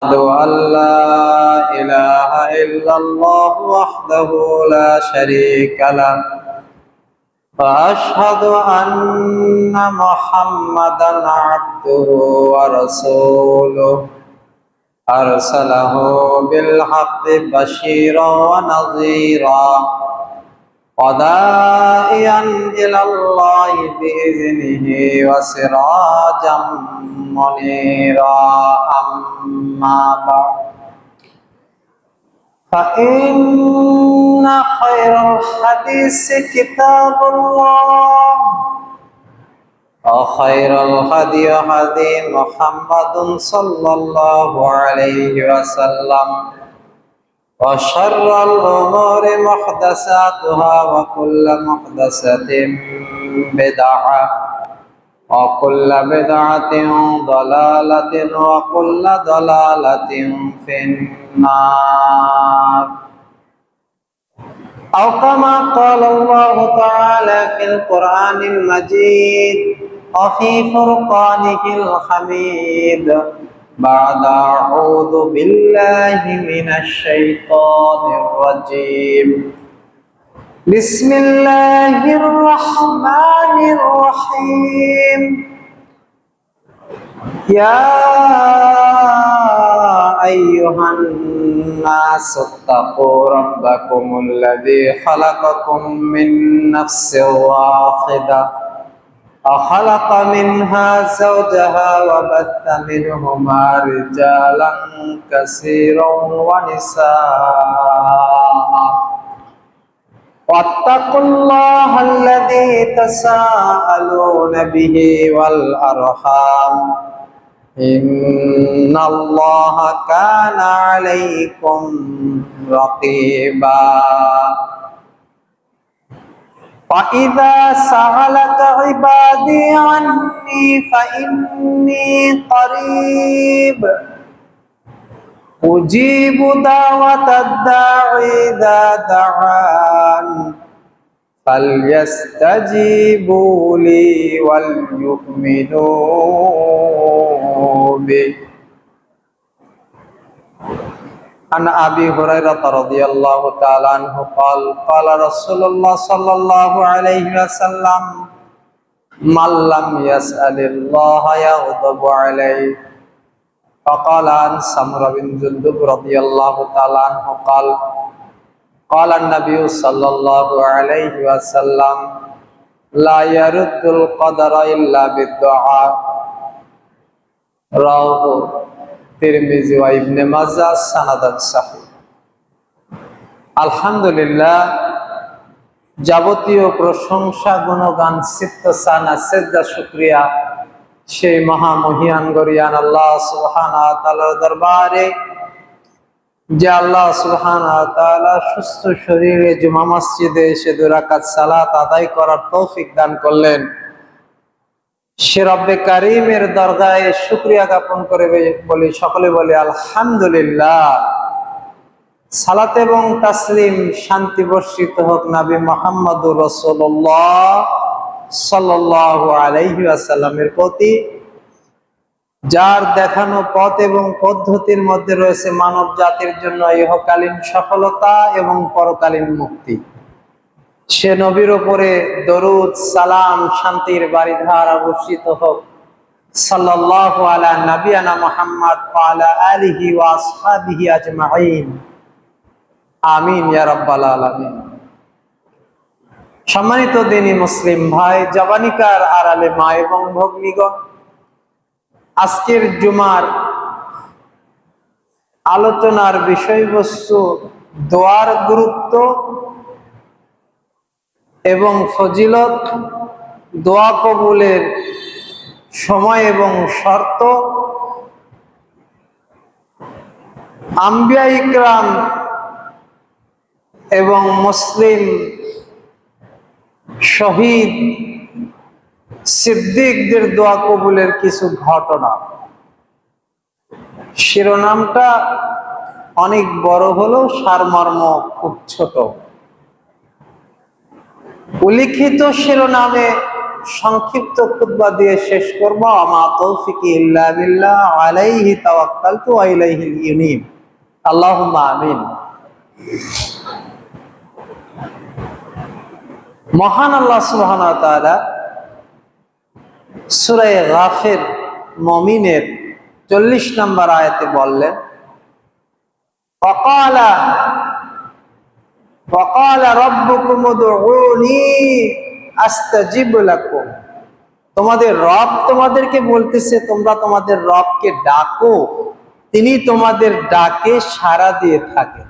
أشهد أن لا إله إلا الله وحده لا شريك له وأشهد أن محمدا عبده ورسوله أرسله بالحق بشيرا ونذيرا وداعيا إلى الله بإذنه وسراجا منيرا أما بعد فإن خير الحديث كتاب الله وخير الهدي هدي محمد صلى الله عليه وسلم وشر الأمور محدثاتها وكل محدثة بدعة وكل بدعة ضلالة وكل ضلالة في النار أو كما قال الله تعالى في القرآن المجيد وفي فرقانه الحميد بعد أعوذ بالله من الشيطان الرجيم بسم الله الرحمن الرحيم يا أيها الناس اتقوا ربكم الذي خلقكم من نفس واحدة وخلق منها زوجها وبث منهما رجالا كثيرا ونساء واتقوا الله الذي تساءلون به والأرحام إن الله كان عليكم رقيبا وإذا سألك عبادي عني فإني قريب أجيب دعوة الداعي إذا دعان فليستجيبوا لي وليؤمنوا بي عن أبي هريرة رضي الله تعالى عنه قال قال رسول الله صلى الله عليه وسلم من لم يسأل الله يغضب عليه فقال عن سمرة بن جندب رضي الله تعالى عنه قال قال النبي صلى الله عليه وسلم لا يرد القدر إلا بالدعاء رواه তিরমিজি ওয়া ইবনে মাজাহ সানাদান সহিহ। আলহামদুলিল্লাহ, যাবতীয় প্রশংসা গুণগান সিফতসানা সেজদা শুকরিয়া সেই মহামহিয়ান গরিয়ান আল্লাহ সুবহানাহু ওয়া তাআলার দরবারে, যে আল্লাহ সুবহানাহু ওয়া তাআলা সুস্থ শরীরে জুমা মসজিদে এসে 2 রাকাত সালাত আদায় করার তৌফিক দান করলেন। সে রব্বে কারীমের দরগায় শুকরিয়া জ্ঞাপন করে বলি, সকলে বলি আলহামদুলিল্লাহ। সালাত এবং তাসলিম শান্তি বর্ষিত হোক নবী মুহাম্মদুর রাসূলুল্লাহ সাল্লাল্লাহু আলাইহি ওয়াসাল্লামের প্রতি, যার দেখানো পথ এবং পদ্ধতির মধ্যে রয়েছে মানব জাতির জন্য ইহকালীন সফলতা এবং পরকালীন মুক্তি। সে নবীর উপরে দরুদ সালাম শান্তির বারিধারা বর্ষিত হোক। সাল্লাল্লাহু আলা নবিয়ানা মুহাম্মদ ওয়া আলা আলিহি ওয়া আসহাবিহি আজমাইন, আমিন ইয়া রাব্বাল আলামিন। সম্মানিত দিনী মুসলিম ভাই, জবানিকার আড়ালে মা এবং ভগ্নীগণ, আজকের জুমার আলোচনার বিষয়বস্তু দোয়ার গুরুত্ব এবং ফজিলত, দোয়া কবুলের সময় এবং শর্ত, আম্বিয়া ইকরাম এবং মুসলিম শহীদ সিদ্দিকদের দোয়া কবুলের কিছু ঘটনা। শিরোনামটা অনেক বড় হলেও সারমর্ম খুব ছোট। উল্লিখিত শিরোনামে সংক্ষিপ্ত খুতবা দিয়ে শেষ করব। আমা তৌফিকি ইল্লা বিল্লাহ, আলাইহি তাওয়াক্কালতু ওয়া ইলাইহিল ইউনীব। আল্লাহুম্মা আমিন। মহান আল্লাহ সুবহানাহু ওয়া তাআলা সূরা গাফির মুমিনের 40 নম্বর আয়াতে বললেন, ওয়াকালা রাব্বুকুম উদউনি আস্তাজিব লাকুম। তোমাদের রব তোমাদেরকে বলতেছে তোমরা তোমাদের রবকে ডাকো, তিনি তোমাদের ডাকে সাড়া দিয়ে থাকেন।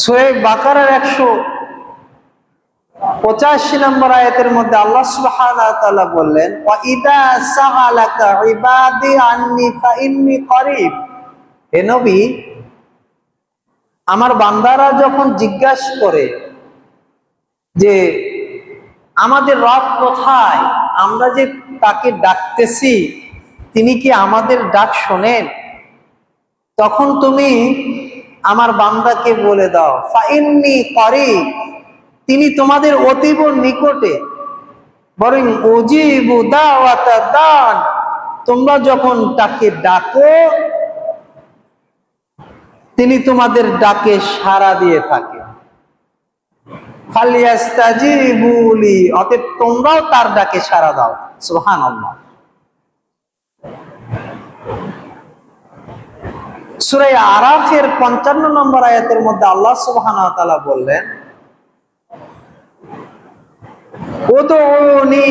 সূরা বাকারার 185 নম্বর আয়াতের মধ্যে আল্লাহ সুবহানাহু ওয়া তাআলা বললেন, ওয়া ইদা সাআলাকা ইবাদি আন্নী ফাইন্নী করিব। হে নবী, আমার বান্দারা যখন জিজ্ঞাসা করে যে আমাদের রব কোথায়, আমরা যে তাকে ডাকতেছি তিনি কি আমাদের ডাক শোনেন, তখন তুমি আমার বান্দাকে বলে দাও ফাইন্নী করিব, তিনি তোমাদের অতীব নিকটে। বরং উজিবু দাওয়াতা দান, তোমরা যখন তাকে ডাকো তিনি তোমাদের ডাকে সাড়া দিয়ে থাকে। ফালিয়াস্তাজিবু লি, অতএব তোমরাও তার ডাকে সাড়া দাও। সুবহানাল্লাহ। সূরা আরাফের 55 নম্বর আয়াতের মধ্যে আল্লাহ সুবহানাহু ওয়া তাআলা বললেন, উদউনি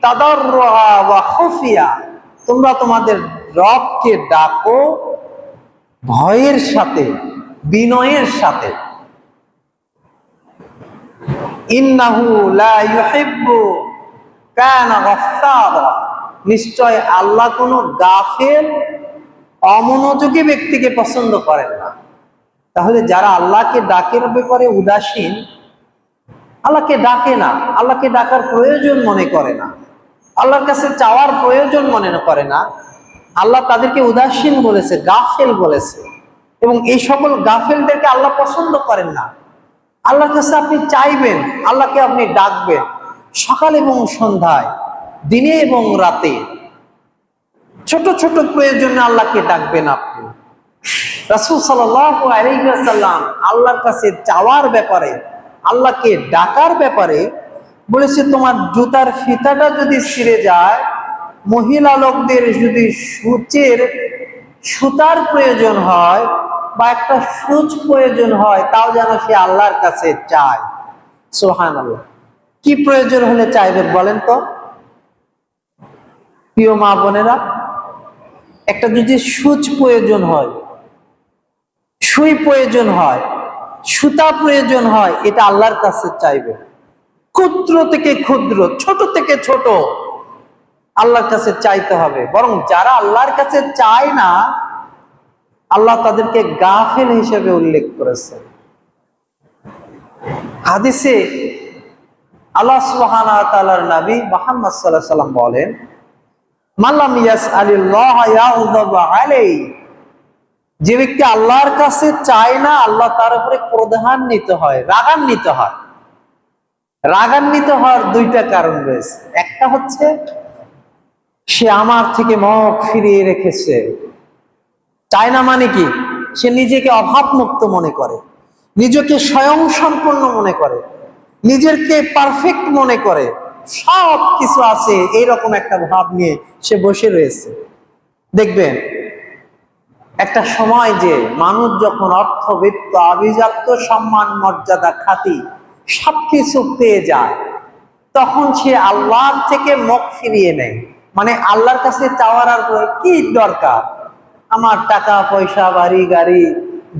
তাদাররুআ ওয়া খুফিয়া, তোমরা তোমাদের রবকে ডাকো ভয়ের সাথে, বিনয়ের সাথে। ইন্নাহু লা ইউহিব্বু কানা গাফফারা, নিশ্চয় আল্লাহ কোনো গাফেল অমনোযোগী ব্যক্তিকে পছন্দ করেন না। তাহলে যারা আল্লাহকে ডাকের ব্যাপারে উদাসীন, আল্লাহকে ডাকে না, আল্লাহকে ডাকার প্রয়োজন মনে করে না, আল্লাহর কাছে চাওয়ার প্রয়োজন মনে করে না, আল্লাহ তাদেরকে উদাসীন বলেছে, গাফেল বলেছে। এবং এই সকল গাফেলদেরকে আল্লাহ পছন্দ করেন না। আল্লাহর কাছে আপনি চাইবেন, আল্লাহকে আপনি ডাকবেন সকাল এবং সন্ধ্যায়, দিনে এবং রাতে। ছোট ছোট প্রয়োজনে আল্লাহকে ডাকবেন আপনি। রাসূল সাল্লাল্লাহু আলাইহি ওয়াসাল্লাম আল্লাহর কাছে চাওয়ার ব্যাপারে, আল্লাহকে ডাকার ব্যাপারে বলেছে, তোমার জুতার ফিতাটা যদি ছিঁড়ে যায়, মহিলা লোকদের যদি সুতার প্রয়োজন হয় বা একটা সূচ প্রয়োজন হয়, তাও যেন সে আল্লাহর কাছে চায়। সুবহানাল্লাহ। কি প্রয়োজন হলে চাইবেন বলেন তো প্রিয় মা বোনেরা? একটা যদি সূচ প্রয়োজন হয়, সুই প্রয়োজন হয়, সুতা প্রয়োজন হয়, এটা আল্লাহর কাছে চাইবে। ক্ষুদ্র থেকে ক্ষুদ্র, ছোট থেকে ছোট, আল্লাহর কাছে চাইতে হবে। বরং যারা আল্লাহর কাছে চায় না, আল্লাহ তাদেরকে গাফেল হিসেবে উল্লেখ করেছে। হাদিসে আল্লাহ সুবহানাহু ওয়া তাআলার নবী মুহাম্মদ সাল্লাল্লাহু আলাইহি ওয়াসাল্লাম বলেন, মাল্লাম ইয়াসআলিল্লাহ ইয়াগদাব আলাইহি, যে ব্যক্তি আল্লাহর কাছে চায় না, আল্লাহ তার উপরে ক্রোধান্বিত হয়, রাগান্বিত হয়। রাগান্বিত হওয়ার দুইটা কারণ রয়েছে। একটা হচ্ছে সে আমার থেকে মুখ ফিরিয়ে রেখেছে। চায় না মানে কি? সে নিজেকে অভাবমুক্ত মনে করে, নিজেকে স্বয়ং সম্পূর্ণ মনে করে, নিজেকে পারফেক্ট মনে করে, সব কিছু আছে এইরকম একটা ভাব নিয়ে সে বসে রয়েছে। দেখবেন একটা সময় যে মানুষ যখন অর্থবিত্ত, আভিজাত্য, সম্মান, মর্যাদা, খ্যাতি সবকিছু পেয়ে যায়, তখন সে আল্লাহর থেকে মুখ ফিরিয়ে নেয়। মানে আল্লাহর কাছে চাওয়ার আর কি দরকার? আমার টাকা পয়সা, বাড়ি গাড়ি,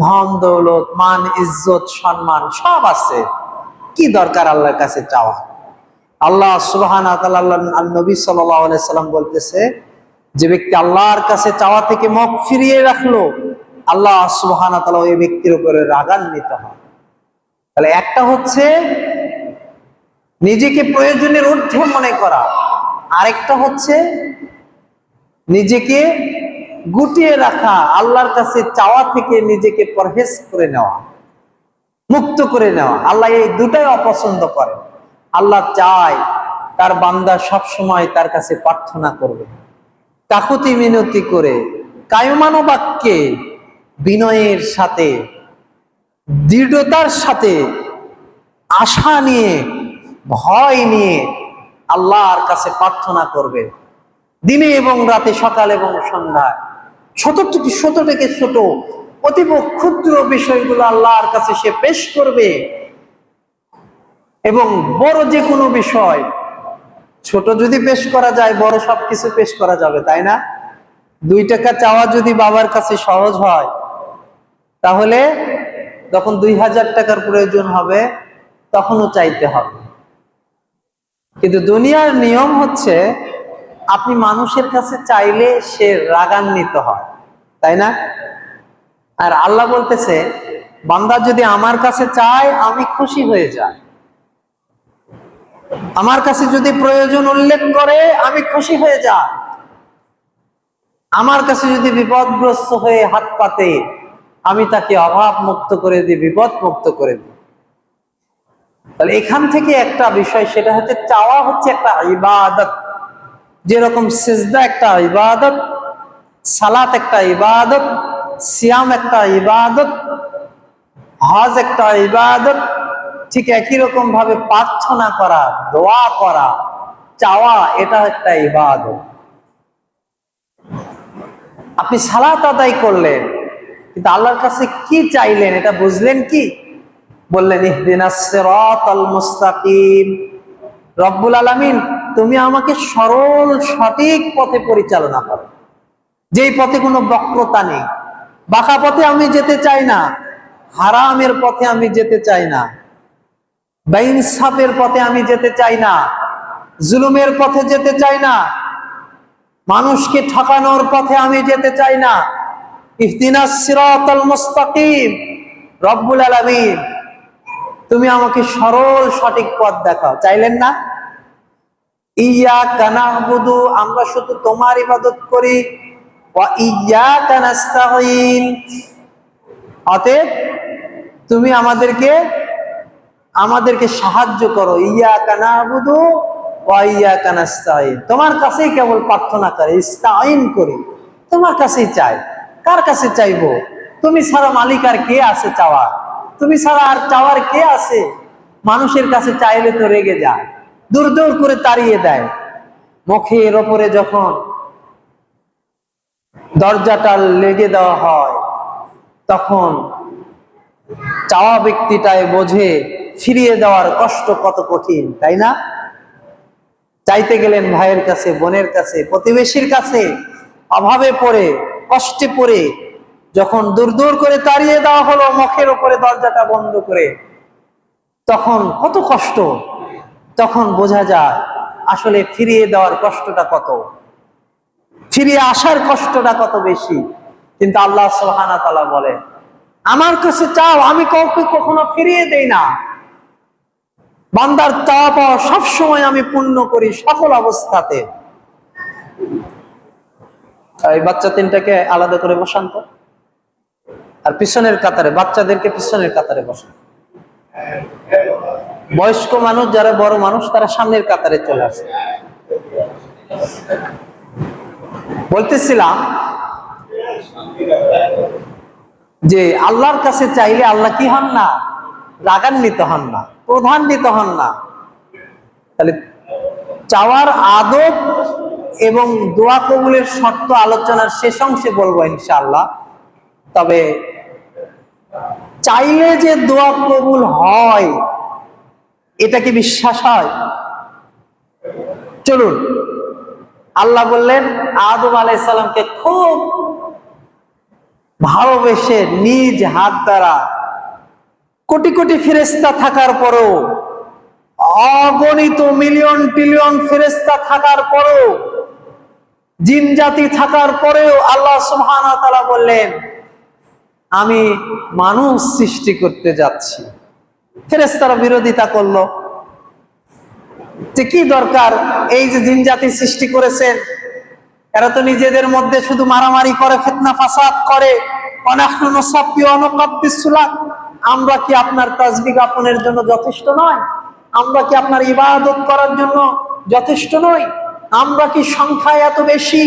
ধন দৌলত, মান ইজ্জত, সম্মান সব আছে, কি দরকার আল্লাহর কাছে চাওয়া? আল্লাহ সুবহানাহু ওয়া তাআলা, নবী সাল্লাল্লাহু আলাইহি সাল্লাম বলতেছে, যে ব্যক্তি আল্লাহর কাছে চাওয়া থেকে মুখ ফিরিয়ে রাখলো, আল্লাহ সুবহানাহু ওয়া তাআলা ওই ব্যক্তির উপরে রাগান্বিত হয়। তাহলে একটা হচ্ছে নিজেকে প্রয়োজনের ঊর্ধ্বে মনে করা, আরেকটা হচ্ছে নিজেকে গুটিয়ে রাখা, আল্লাহর কাছে চাওয়া থেকে নিজেকে পরহেজ করে নেওয়া, মুক্ত করে নেওয়া। আল্লাহ এই দুটাই অপছন্দ করেন। আল্লাহ চায় তার বান্দা সব সময় তার কাছে প্রার্থনা করবে, কাকুতি মিনতি করে, কায়মানো বাক্যে, বিনয়ের সাথে, দৃঢ়তার সাথে, আশা নিয়ে, ভয় নিয়ে আল্লাহর কাছে প্রার্থনা করবে দিনে এবং রাতে, সকাল এবং সন্ধ্যায়। ছোট থেকে ছোট অতীব ক্ষুদ্র বিষয়গুলো আল্লাহর কাছে সে পেশ করবে, এবং বড় যে কোনো বিষয়, ছোট যদি পেশ করা যায় বড় সবকিছু পেশ করা যাবে, তাই না? 2 টাকা চাওয়া যদি বাবার কাছে সহজ হয়, তাহলে যখন 2000 টাকার প্রয়োজন হবে তখনও চাইতে হবে। কিন্তু দুনিয়ার নিয়ম হচ্ছে আপনি মানুষের কাছে চাইলে সে রাগান্বিত হয়, তাই না? আর আল্লাহ বলতেছে, বান্দা যদি আমার কাছে চায় আমি খুশি হয়ে যাই, আমার কাছে যদি প্রয়োজন উল্লেখ করে আমি খুশি হয়ে যাই, আমার কাছে যদি বিপদগ্রস্ত হয়ে হাত পাতে আমি তাকে অভাব মুক্ত করে দিই, বিপদ মুক্ত করে দিই। তাহলে এখান থেকে একটা বিষয়, সেটা হচ্ছে চাওয়া হচ্ছে একটা ইবাদত। যেরকম সিজদা একটা ইবাদত, সালাত একটা ইবাদত, সিয়াম একটা ইবাদত, হজ একটা ইবাদত, ঠিক একই রকম ভাবে প্রার্থনা করা, দোয়া করা, চাওয়া, এটা একটা ইবাদত। আপনি সালাত আদায় করলেন, কিন্তু আল্লাহর কাছে কি চাইলেন এটা বুঝলেন কি? বললেন ইহদিনাস সিরাতাল মুস্তাকিম, রব্বুল আলামিন তুমি আমাকে সরল সঠিক পথে পরিচালনা করো, যেই পথে কোনো বক্রতা নেই। বাঁকা পথে আমি যেতে চাই না, হারামের পথে আমি যেতে চাই না, বেইনসাফের পথে আমি যেতে চাই না, জুলুমের পথে যেতে চাই না, মানুষকে ঠকানোর পথে আমি যেতে চাই না। ইহদিনাস সিরাতাল মুস্তাকিম, রব্বুল আলামিন তুমি আমাকে সরল সঠিক পথ দেখাও। চাইলেন না? ইয়াকা না'বুদু, আমরা শুধু তোমার ইবাদত করি, ওয়া ইয়াকা নাস্তাঈন, অতএব তুমি আমাদেরকে সাহায্য করো। ইয়াকা না'বুদু ওয়া ইয়াকা নাস্তাঈন, তোমার কাছেই কেবল প্রার্থনা করি, ইস্তাঈন করি, তোমার কাছেই চাই। কার কাছে চাইবো? তুমি ছাড়া মালিক আর কে আছে চাওয়ার? তুমি ছাড়া আর চাওয়ার কে আছে? মানুষের কাছে চাইলে তো রেগে যায়, দূর দূর করে তাড়িয়ে দেয়। মুখের ওপরে যখন দরজাটা লেগে দেওয়া হয়, তখন চাওয়া ব্যক্তিটাই বোঝে ফিরিয়ে দেওয়ার কষ্ট কত কঠিন, তাই না? চাইতে গেলেন ভাইয়ের কাছে, বোনের কাছে, প্রতিবেশীর কাছে, অভাবে পড়ে, কষ্টে পড়ে যখন দূর দূর করে তাড়িয়ে দেওয়া হলো মুখের ওপরে দরজাটা বন্ধ করে, তখন কত কষ্ট। তখন বোঝা যায় আসলে ফিরিয়ে দেওয়ার কষ্টটা কত, ফিরিয়ে আসার কষ্টটা কত বেশি। কিন্তু আল্লাহ সুবহানাহু ওয়া তাআলা বলে, আমার কাছে চাও, আমি কাউকে কখনো ফিরিয়ে দেই না। বান্দার চাওয়া পাওয়া সবসময় আমি পূর্ণ করি, সকল অবস্থাতে। এই বাচ্চা 3টাকে আলাদা করে বসান তো, আর পিছনের কাতারে বাচ্চাদেরকে পিছনের কাতারে বসান। বয়স্ক মানুষ যারা বড় মানুষ তারা সামনের কাতারে চলে আসে। বলতেছিলাম যে আল্লাহর কাছে চাইলে আল্লাহ কি হন না? রাগান্বিত হন না, ক্রোধান্বিত হন না। তাহলে চাওয়ার আদব এবং দোয়া কবুলের শর্ত আলোচনার শেষ অংশে বলবো ইনশাআল্লাহ। তবে চাইলে যে দোয়া কবুল হয় এটা কি বিশ্বাস হয়? চলুন, আল্লাহ বললেন আদম আলাইহিস সালামকে খুব ভালোবেসে নিজ হাত দ্বারা, কোটি কোটি ফেরেশতা থাকার পরেও, অগণিত মিলিয়ন ট্রিলিয়ন ফেরেশতা থাকার পরেও, জিন জাতি থাকার পরেও আল্লাহ সুবহানাহু ওয়া তাআলা বললেন আমি মানুষ সৃষ্টি করতে যাচ্ছি। ফেরেশতারা বিরোধিতা করলো যে কি দরকার, এই যে জিন জাতি সৃষ্টি করেছেন এরা তো নিজেদের মধ্যে শুধু মারামারি করে, ফিতনা ফাসাদ করে, আমরা কি আপনার তাসবিহ জ্ঞাপনের জন্য যথেষ্ট নয়? আমরা কি আপনার ইবাদত করার জন্য যথেষ্ট নই? আমরা কি সংখ্যায় এত বেশি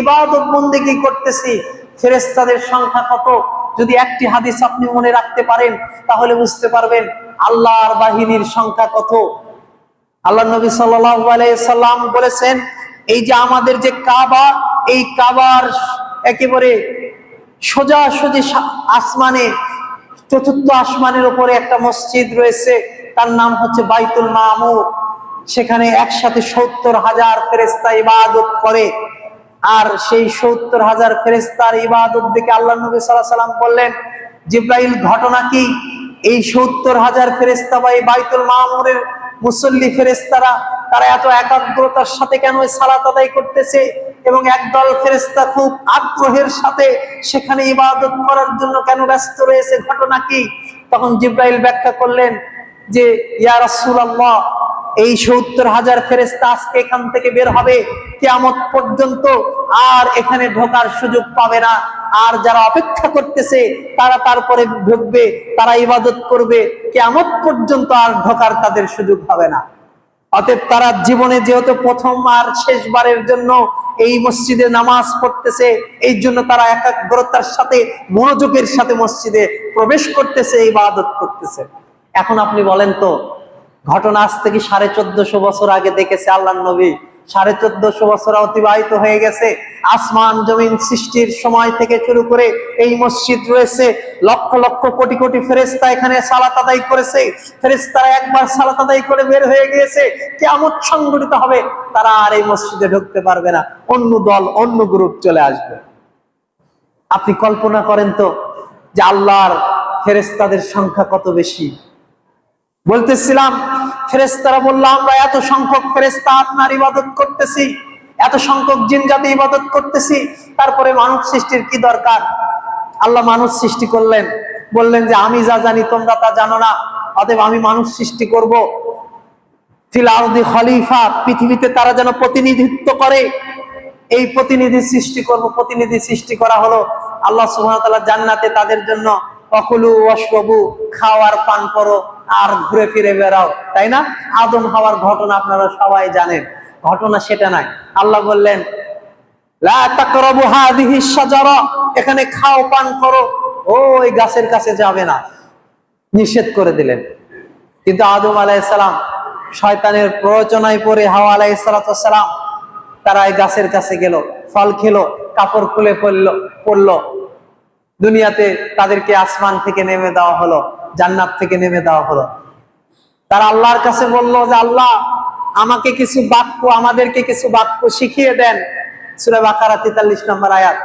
ইবাদত বন্দেগী করতেছি? ফেরেশতাদের সংখ্যা কত? যদি একটি হাদিস আপনি মনে রাখতে পারেন তাহলে বুঝতে পারবেন আল্লাহর বাহিনীর সংখ্যা কত। আল্লাহ নবী সাল্লাল্লাহু আলাইহি সাল্লাম বলেছেন, এই যে আমাদের যে কাবা, এই কাবার একেবারে সোজাসুজি আসমানে, চতুর্থ আসমানের উপরে একটা মসজিদ রয়েছে, তার নাম হচ্ছে বাইতুল মামুর। সেখানে একসাথে 70,000 ফেরেশতা ইবাদত করে। আর সেই 70,000 ফেরেশতার ইবাদত দেখে আল্লাহ নবী সাল্লাল্লাহু আলাইহি সাল্লাম বললেন, জিবরাইল ঘটনা কি? এই 70,000 ফেরেশতা বা এই বাইতুল মামুরের মুসল্লি ফেরেশতারা তারা এত একাগ্রতার সাথে কেন সালাত আদায় করতেছে, এবং একদল ফেরেশতা খুব আগ্রহের সাথে সেখানে ইবাদত করার জন্য কেন ব্যস্ত রয়েছে, ঘটনা কি? তখন জিবরাইল ব্যাখ্যা করলেন যে, ইয়া রাসূলুল্লাহ, এই 70,000 ফেরেশতা আজকে এখান থেকে বের হবে, কিয়ামত পর্যন্ত আর এখানে ঢোকার সুযোগ পাবে না। আর যারা অপেক্ষা করতেছে তারা তারপরে ঢুকবে, তারা ইবাদত করবে, কিয়ামত পর্যন্ত আর ঢোকার তাদের সুযোগ হবে না। অতএব তারা জীবনে যেহেতু প্রথম আর শেষবারের জন্য এই মসজিদে নামাজ পড়তেছে, এই জন্য তারা একাগ্রতার সাথে মনোযোগের সাথে মসজিদে প্রবেশ করতেছে, ইবাদত করতেছে। এখন আপনি বলেন তো, ঘটনা আজ থেকে 1450 বছর আগে দেখেছে আল্লাহর নবী। 1450 বছর অতিবাহিত হয়ে গেছে। আসমান জমিন সৃষ্টির সময় থেকে শুরু করে এই মসজিদ রয়েছে। লক্ষ লক্ষ কোটি কোটি ফেরেশতা এখানে সালাত আদায় করেছে। ফেরেশতারা একবার সালাত আদায় করে বের হয়ে গিয়েছে, কিয়ামত সংঘটিত হবে, তারা আর এই মসজিদে ঢুকতে পারবে না, অন্য দল অন্য গ্রুপ চলে আসবে। আপনি কল্পনা করেন তো যে আল্লাহর ফেরেশতাদের সংখ্যা কত বেশি। বলতেছিলাম, ফেরেশতারা বলল, আমরা এত সংখ্যক ফেরেশতা আপনার ইবাদত করতেছি, এত সংখ্যক জিন জাতি ইবাদত করতেছি, তারপরে মানব সৃষ্টির কি দরকার? আল্লাহ মানুষ সৃষ্টি করলেন, বললেন যে আমি যা জানি তোমরা তা জানো না, অতএব আমি মানুষ সৃষ্টি করব। ফিল আরদি খলিফা, পৃথিবীতে তারা যেন প্রতিনিধিত্ব করে, এই প্রতিনিধি সৃষ্টি করব। প্রতিনিধি সৃষ্টি করা হলো। আল্লাহ সুবহানাহু ওয়া তাআলা জান্নাতে তাদের জন্য অকুলু ওয়াশরাবু, খাওয়ার পান করো আর ঘুরে ফিরে বেড়াও, তাই না? আদম হাওয়ার ঘটনা আপনারা সবাই জানেন। ঘটনা সেটা নয়। আল্লাহ বললেন, লা তাকরাবু হাযিহি শাজারা, এখানে খাও পান করো, ওই গাছের কাছে যাবে না, নিষেধ করে দিলেন। কিন্তু আদম আলাইহিস সালাম শয়তানের প্ররোচনায় পড়ে হাওয়া আলাইহিস সালাম তারা এই গাছের কাছে গেল, ফল খেলো, কাপড় খুলে পড়লো। দুনিয়াতে তাদেরকে আসমান থেকে নেমে দেওয়া হলো, জান্নাত থেকে নেমে দেওয়া হলো। তারা আল্লাহর কাছে বলল যে, আল্লাহ আমাকে কিছু বাক্য, আমাদেরকে কিছু বাক্য শিখিয়ে দেন। সূরা বাকারা 43 নম্বর আয়াত,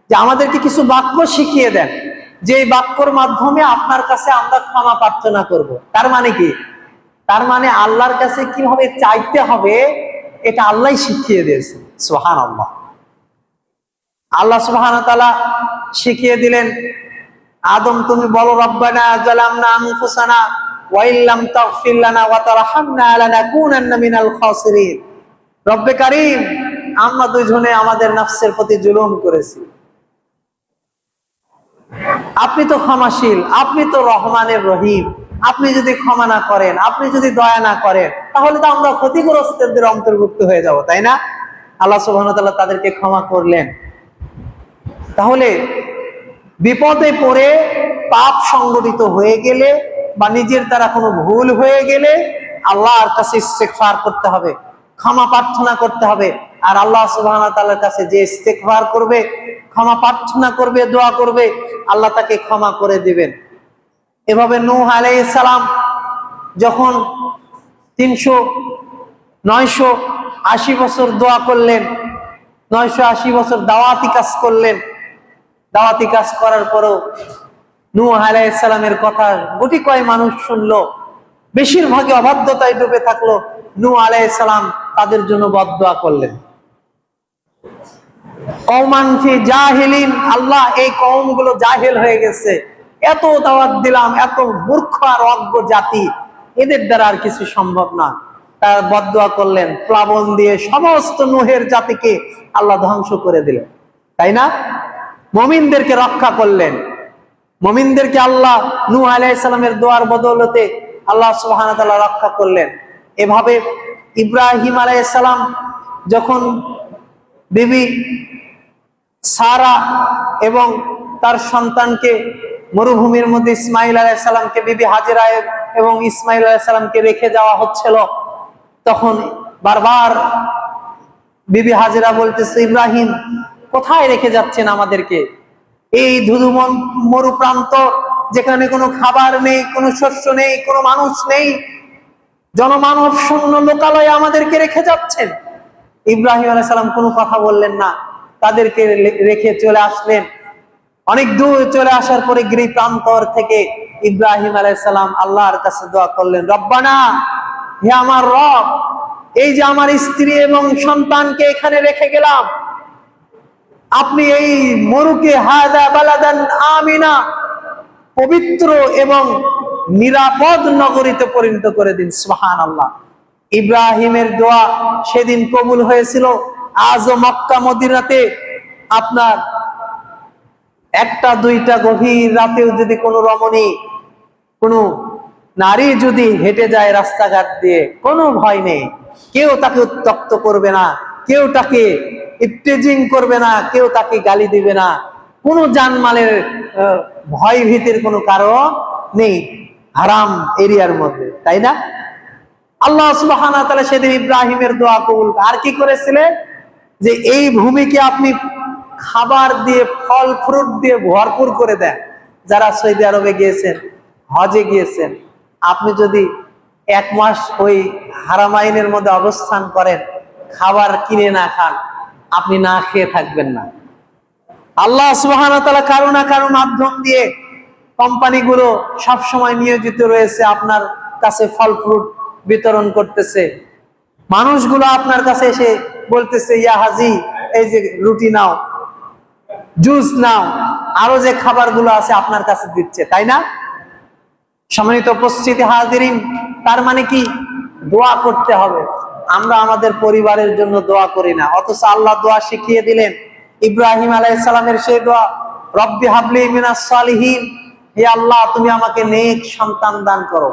যে আমাদেরকে কিছু বাক্য শিখিয়ে দেন, যে বাক্যর মাধ্যমে আপনার কাছে আমরা ক্ষমা প্রার্থনা করব। তার মানে কি? তার মানে আল্লাহর কাছে কিভাবে চাইতে হবে এটা আল্লাহই শিখিয়ে দিয়েছে। সুবহানাল্লাহ। আল্লাহ সুবহানাহু ওয়া তাআলা শিখিয়ে দিলেন, আদম তুমি বলো, রব্বানা যালামনা আনফুসানা ওয়া ইল্লাম তাগফির লানা ওয়া তারহামনা লানাকুনান্না মিনাল খাসিরিন। রব্বে কারীম, আমরা দুইজনে আমাদের নফসের প্রতি জুলুম করেছি, আপনি তো ক্ষমাশীল, আপনি তো রহমানের রহিম, আপনি যদি ক্ষমা না করেন, আপনি যদি দয়া না করেন, তাহলে তো আমরা ক্ষতিগ্রস্তদের অন্তর্ভুক্ত হয়ে যাব, তাই না? আল্লাহ সুবহানাহু ওয়া তাআলা তাদেরকে ক্ষমা করলেন। তাহলে বিপদে পড়ে পাপ সংগঠিত হয়ে গেলে বা নিজের দ্বারা কোনো ভুল হয়ে গেলে আল্লাহর কাছে ইস্তেগফার করতে হবে, ক্ষমা প্রার্থনা করতে হবে। আর আল্লাহ সুবহানাহু ওয়া তাআলার কাছে যে ইস্তেগফার করবে, ক্ষমা প্রার্থনা করবে, দোয়া করবে, আল্লাহ তাকে ক্ষমা করে দিবেন। এভাবে নূহ আলাইহিস সালাম যখন 980 বছর দোয়া করলেন, 980 বছর দাওয়াতি কাজ করলেন, দাওয়াতি কাজ করার পরও নূহ আলাইহিস সালামের কথা গুটি কয় মানুষ শুনলো, বেশিরভাগই অবাধ্যতায় ডুবে থাকলো। নূহ আলাইহিস সালাম তাদের জন্য বদদোয়া করলেন। কওমান ফি জাহিলিন, আল্লাহ এই কওমগুলো জাহেল হয়ে গেছে, এত দাওয়াত দিলাম, এত মূর্খ আর অজ্ঞ জাতি, এদের দ্বারা আর কিছু সম্ভব না। তার বদদোয়া করলেন, প্লাবন দিয়ে সমস্ত নূহের জাতিকে আল্লাহ ধ্বংস করে দিলেন, তাই না? মুমিনদেরকে রক্ষা করলেন। মুমিনদেরকে আল্লাহ নূহ আলাইহিস সালামের দোয়ার বদৌলতে আল্লাহ সুবহানাহু ওয়া তাআলা রক্ষা করলেন। এভাবে ইব্রাহিম আলাইহিস সালাম যখন বিবি সারা এবং তার সন্তানকে মরুভূমির মধ্যে ইসমাইল আলাইহিস সালামকে বিবি হাজেরা এবং ইসমাইল আলাইহিস সালামকে রেখে যাওয়া হচ্ছিল, তখন বারবার বিবি হাজেরা বলতেছে, ইব্রাহিম কোথায় রেখে যাচ্ছেন আমাদেরকে? এই ধুধুমন মরু প্রান্ত, যেখানে কোনো খাবার নেই, কোনো শস্য নেই, কোনো মানুষ নেই, জনমানব শূন্য লোকালয়ে আমাদেরকে রেখে যাচ্ছেন। ইব্রাহিম আলাইহিস সালাম কোনো কথা বললেন না, তাদেরকে রেখে চলে আসলেন। অনেক দূর চলে আসার পরে গিরি প্রান্তর থেকে ইব্রাহিম আলাইহিস সালাম আল্লাহর কাছে দোয়া করলেন, রব্বানা, হে আমার রব, এই যে আমার স্ত্রী এবং সন্তানকে এখানে রেখে গেলাম, আপনি এই মরুকে হাদা বালাদান আমিনা, পবিত্র এবং নিরাপদ নগরীতে পরিণত করে দিন। সুবহানাল্লাহ। ইব্রাহিমের দোয়া সেদিন কবুল হয়েছিল। আজও মক্কা মদিনাতে আপনার একটা দুইটা গভীর রাতেও যদি কোনো রমণী, কোনো নারী যদি হেঁটে যায় রাস্তাঘাট দিয়ে, কোনো ভয় নেই, কেউ তাকে উত্ত্যক্ত করবে না, কেউ তাকে ইফতেজিং করবে না, কেউ তাকে গালি দিবে না, কোনো জানমালের ভয় ভীতির কোনো কারণ নেই হারাম এরিয়ার মধ্যে, তাই না? আল্লাহ সুবহানাহু ওয়া তাআলা সেদিন ইব্রাহিমের দোয়া কবুল। আর কি করেছিলেন? যে এই ভূমিকে আপনি খাবার দিয়ে, ফল ফ্রুট দিয়ে ভরপুর করে দেন। যারা সৌদি আরবে গিয়েছেন, হজে গিয়েছেন, আপনি যদি 1 মাস ওই হারামাইনের মধ্যে অবস্থান করেন, খাবার কিনে না খান, আপনি না খেয়ে থাকবেন না। আল্লাহ সুবহানাহু ওয়া তাআলা কারো না কারো মাধ্যম দিয়ে কোম্পানিগুলো সবসময় নিয়োজিত রয়েছে, আপনার কাছে ফল ফ্রুট বিতরণ করতেছে। মানুষগুলো আপনার কাছে এসে বলতেছে, ইয়া হাজি, এই যে রুটি নাও, জুস নাও, আরো যে খাবারগুলো আছে আপনার কাছে দিচ্ছে, তাই না? সম্মানিত উপস্থিতি হাজিরিন, তার মানে কি? দোয়া করতে হবে। আমরা আমাদের পরিবারের জন্য দোয়া করি না, অথচ আল্লাহ দোয়া শিখিয়ে দিলেন। ইব্রাহিম আলাইহিস সালামের সেই দোয়া, রব্বি হাবলি মিনাস সালিহিন, হে আল্লাহ, তুমি আমাকে নেক সন্তান দান করো।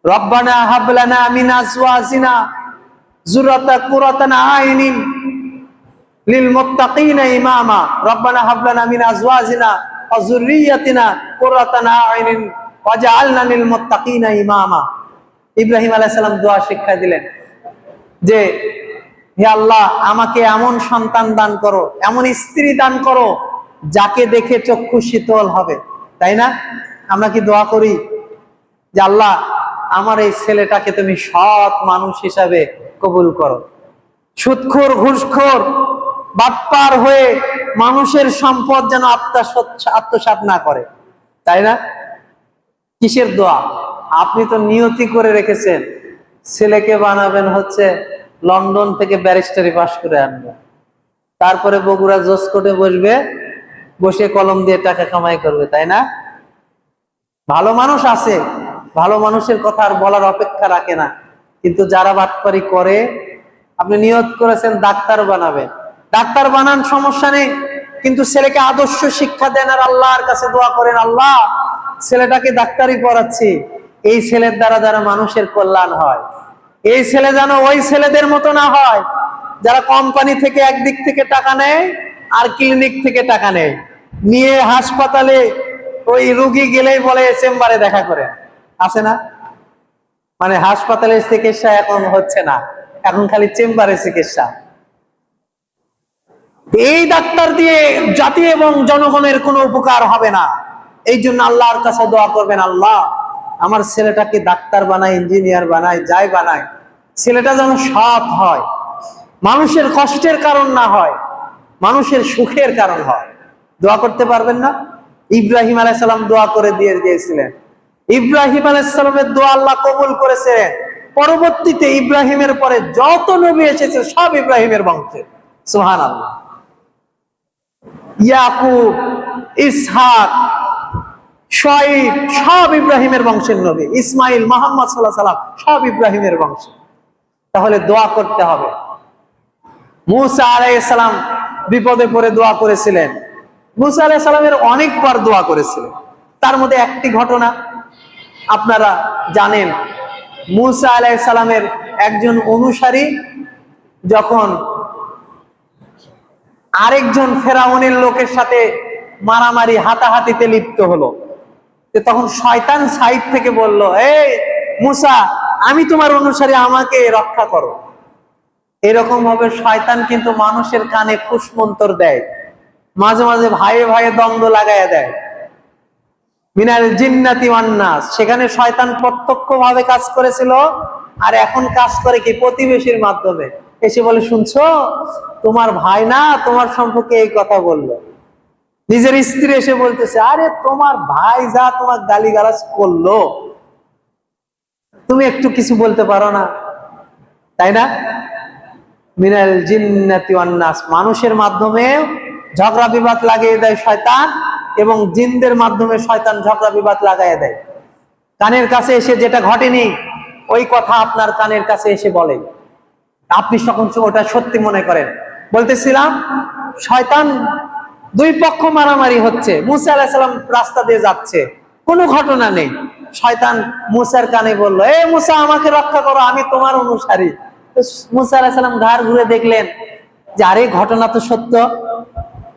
রব্বানা হাব লানা মিন আজওয়াজিনা যুররাতান কুরাতান আইনিন লিল মুত্তাকিনা ইমামা, রব্বানা হাব লানা মিন আজওয়াজিনা ওয়া যুররিয়াতিনা কুরাতান আইনিন ওয়াজআলনা লিল মুত্তাকিনা ইমামা। ইব্রাহিম আলাইহিস সালাম দোয়া শিক্ষা দিলেন যে, হে আল্লাহ, আমাকে এমন সন্তান দান করো, এমন স্ত্রী দান করো, যাকে দেখে চক্ষু শীতল হবে, তাই না? আমরা কি দোয়া করি যে আল্লাহ, আমার এই ছেলেটাকে তুমি সৎ মানুষ হিসাবে কবুল করো, সুদখোর, ঘুষখোর, বাটপার হয়ে মানুষের সম্পদ যেন আত্মসাৎ না করে, তাই না? কিসের দোয়া? আপনি তো নিয়তি করে রেখেছেন, ছেলেকে বানাবেন হচ্ছে লন্ডন থেকে ব্যারিস্টারি পাশ করে আনবে, তারপরে বগুড়া জজ কোর্টে বসবে, বসে কলম দিয়ে টাকা কামাই করবে, তাই না? ভালো মানুষ আছে, ভালো মানুষের কথা আর বলার অপেক্ষা রাখে না, কিন্তু যারা বাটপারি করে, আপনি নিয়ত করেছেন ডাক্তার বানাবেন, ডাক্তার বানান, সমস্যা নেই, কিন্তু ছেলেকে আদর্শ শিক্ষা দেন আর আল্লাহর কাছে দোয়া করেন, আল্লাহ, ছেলেটাকে ডাক্তারি পড়াচ্ছি, এই ছেলের দ্বারা যারা মানুষের কল্যাণ হয়, এই ছেলে যেন ওই ছেলেদের মতো না হয় যারা কোম্পানি থেকে একদিক থেকে টাকা নেয় আর ক্লিনিক থেকে টাকা নেয়, নিয়ে হাসপাতালে ওই রোগী গেলেই বলে চেম্বারে দেখা করে, আছে না? মানে হাসপাতালের চিকিৎসা এখন হচ্ছে না, এখন খালি চেম্বারে চিকিৎসা। এই ডাক্তার দিয়ে জাতি এবং জনগণের কোনো উপকার হবে না। এই জন্য আল্লাহর কাছে দোয়া করবেন, আল্লাহ, আমার ছেলেটাকে ডাক্তার বানায়, ইঞ্জিনিয়ার বানায়, যাই বানায়, ছেলেটা যেন সৎ হয়, মানুষের কষ্টের কারণ না হয়, মানুষের সুখের কারণ হয়। দোয়া করতে পারবেন না? ইব্রাহিম আলাইহিস সালাম দোয়া করে দিয়ে গিয়েছিলেন। ইব্রাহিম আলাইহিস সালামের দোয়া আল্লাহ কবুল করেছিলেন। পরবর্তীতে ইব্রাহিমের পরে যত নবী এসেছে সব ইব্রাহিমের বংশে। সুবহানাল্লাহ। ইয়াকুব, ইসহাক, শুআয়ব সব ইব্রাহিমের বংশের নবী। ইসমাইল, মুহাম্মদ সাল্লাল্লাহু আলাইহি সাল্লাম সব ইব্রাহিমের বংশ। তাহলে দোয়া করতে হবে। মুসা আলাইহিস সালাম বিপদে পড়ে দোয়া করেছিলেন। মুসা আলাইহিস সালামের অনেকবার দোয়া করেছিলেন। তার মধ্যে একটি ঘটনা, আপনারা জানেন মূসা আলাইহিস সালামের একজন অনুসারী যখন আরেকজন ফেরাউনের লোকের সাথে মারামারি হাতাহাতিতে লিপ্ত হলো, তখন শয়তান সাইড থেকে বলল, এই মূসা, আমি তোমার অনুসারী, আমাকে রক্ষা করো। এরকম ভাবে শয়তান কিন্তু মানুষের কানে ফুসমন্তর দেয়, মাঝে মাঝে ভাইয়ে ভাইয়ে দ্বন্দ্ব লাগাইয়া দেয়। মিনাল জিন্নাতি ওয়ান নাস, সেখানে শয়তান প্রত্যক্ষ ভাবে কাজ করেছিল, আর এখন কাজ করে কি প্রতিবেশীর মাধ্যমে। এসে বলে, শুনছো, তোমার ভাই না তোমার সম্পর্কে এই কথা বললো। নিজের স্ত্রী এসে বলতেছে, আরে তোমার ভাই যা তোমার গালিগালাজ করলো, তুমি একটু কিছু বলতে পারো না, তাই না? মিনাল জিন্নাতি ওয়ান নাস, মানুষের মাধ্যমে ঝগড়া বিবাদ লাগিয়ে দেয় শয়তান, এবং জিনদের মাধ্যমে শয়তান ঝগড়া বিবাদ লাগাইয়া দেয়। কানের কাছে এসে যেটা ঘটেনি ওই কথা আপনার কানের কাছে এসে বলে, আপনি তখন ওটা সত্যি মনে করেন। বলতেছিলাম, শয়তান, দুই পক্ষ মারামারি হচ্ছে, মূসা আলাইহিস সালাম রাস্তা দিয়ে যাচ্ছে, কোনো ঘটনা নেই। শয়তান মূসার কানে বলল, এ মূসা, আমাকে রক্ষা করো, আমি তোমার অনুসারী। মূসা আলাইহিস সালাম ঘাড় ঘুরে দেখলেন যে আরে ঘটনা তো সত্য,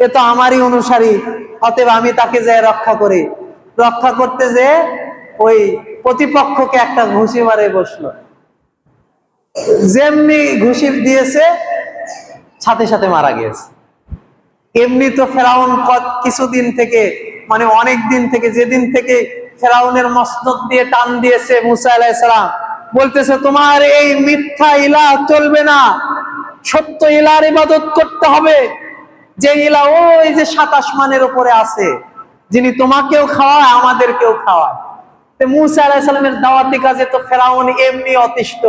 এ তো আমারই অনুসারী, অতএব আমি তাকে যে রক্ষা করি। রক্ষা করতে যে ওই প্রতিপক্ষকে একটা ঘুষি মারে বসলো। যেমনি ঘুষি দিয়েছে সাথে সাথে মারা গিয়েছে। এমনি তো ফেরাউন কিছুদিন থেকে, মানে অনেক দিন থেকে, যেদিন থেকে ফেরাউনের মসনদ দিয়ে টান দিয়েছে মূসা আলাইহিস সালাম, বলতেছে তোমার এই মিথ্যা ইলাহ চলবে না, সত্য ইলাহর ইবাদত করতে হবে, যে ইলাহ ওই যে 7 আসমানের উপরে আছে, যিনি তোমাকেও খাওয়ায় আমাদেরকেও খাওয়ায়। তো মূসা আলাইহিস সালামের দাওয়াতি কাজে তো ফেরাউন এমনি অতিষ্ঠ,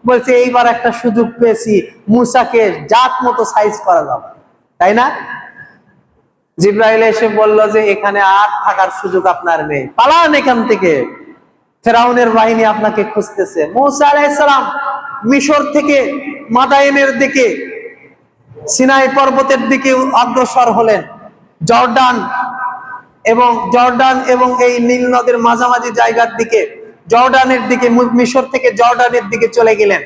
বলছে এইবার একটা সুযোগ পেয়েছি, মূসাকে জাত মতো সাইজ করা যাবে, তাই না? জিবরাইল এসে বলল যে এখানে আর থাকার সুযোগ আপনার নেই, পালান এখান থেকে, ফেরাউনের বাহিনী আপনাকে খুঁজতেছে। মূসা আলাইহিস সালাম মিশর থেকে মাদায়েনের দিকে, সিনাই পর্বতের দিকে অগ্রসর হলেন। জর্ডান এবং এই নীল নদের মাঝামাঝি জায়গার দিকে, জর্ডানের দিকে, মিশর থেকে জর্ডানের দিকে চলে গেলেন।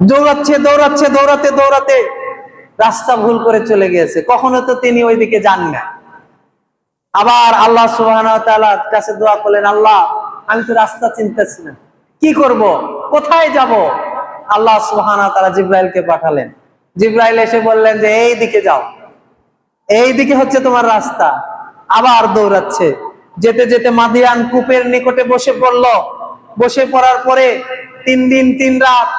দৌড়াতে রাস্তা ভুল করে চলে গিয়েছে, কখনো তো তিনি ওইদিকে যান না। আবার আল্লাহ সুবহানাহু ওয়া তাআলার কাছে দোয়া করলেন, আল্লাহ, আমি তো রাস্তা চিনতেছি না, কি করব, কোথায় যাব? আল্লাহ সুবহানাহু ওয়া তাআলা জিবরাইলকে পাঠালেন। জিবরাইল এসে বললেন যে এই দিকে যাও, এই দিকে হচ্ছে তোমার রাস্তা। আবার দৌড়াচ্ছে, যেতে যেতে মাদিয়ান কূপের নিকটে বসে পড়ল। বসে পড়ার পরে 3 দিন 3 রাত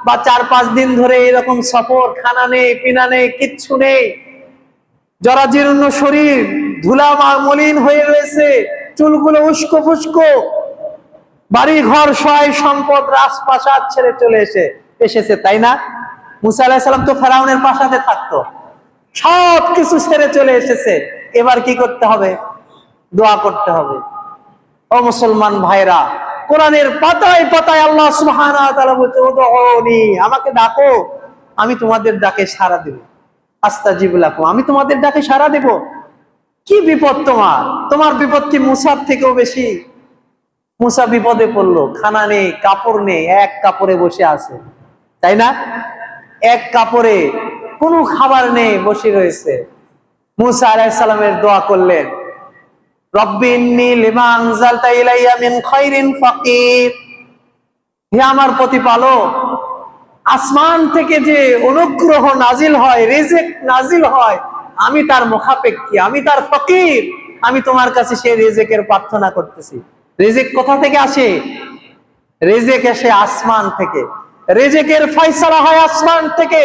বা 4-5 দিন ধরে এরকম সফর, খানা নেই, পিনা নেই, কিচ্ছু নেই, জরাজীর্ণ শরীর, ধুলা মলিন হয়ে রয়েছে, চুলগুলো উস্কো ফুস্কো, বাড়ি ঘর সয় সম্পদ রাজপ্রাসাদ ছেড়ে চলে এসেছে, তাই না? মূসা আলাইহিস সালাম তো ফেরাউনের প্রাসাদে থাকতো, সব কিছু ছেড়ে চলে এসেছে। এবার কি করতে হবে? দোয়া করতে হবে। ও মুসলমান ভাইরা, কোরআনের পাতায় পাতায় আল্লাহ সুবহানাহু ওয়া তাআলা বলছে, উদউনি, আমাকে ডাকো, আমি তোমাদের ডাকে সাড়া দেব। আস্তাজিব লাকুম, আমি তোমাদের ডাকে সাড়া দেব। কি বিপদ তোমার বিপদ কি মূসার থেকেও বেশি? মূসা বিপদে পড়লো, খানা নেই, কাপড় নেই, এক কাপড়ে বসে আছে, তাই না? এক কাপড়ে, কোনো খাবার নেই, বসে রয়েছে। মূসা আলাইহিস সালামের দোয়া করলেন, রব্বি ইন্নী লিমা আনজালতা ইলাইয়া মিন খায়রিন ফাকির, হে আমার প্রতিপালক, আসমান থেকে যে অনুগ্রহ নাজিল হয়, রিজিক নাজিল হয়, আমি তার মুখাপেক্ষী, আমি তার ফকির, আমি তোমার কাছে সেই রিজিকের প্রার্থনা করতেছি। রিজিক কোথা থেকে আসে? রিজিক আসে আসমান থেকে, রিজিকের ফয়সালা হয় আসমান থেকে।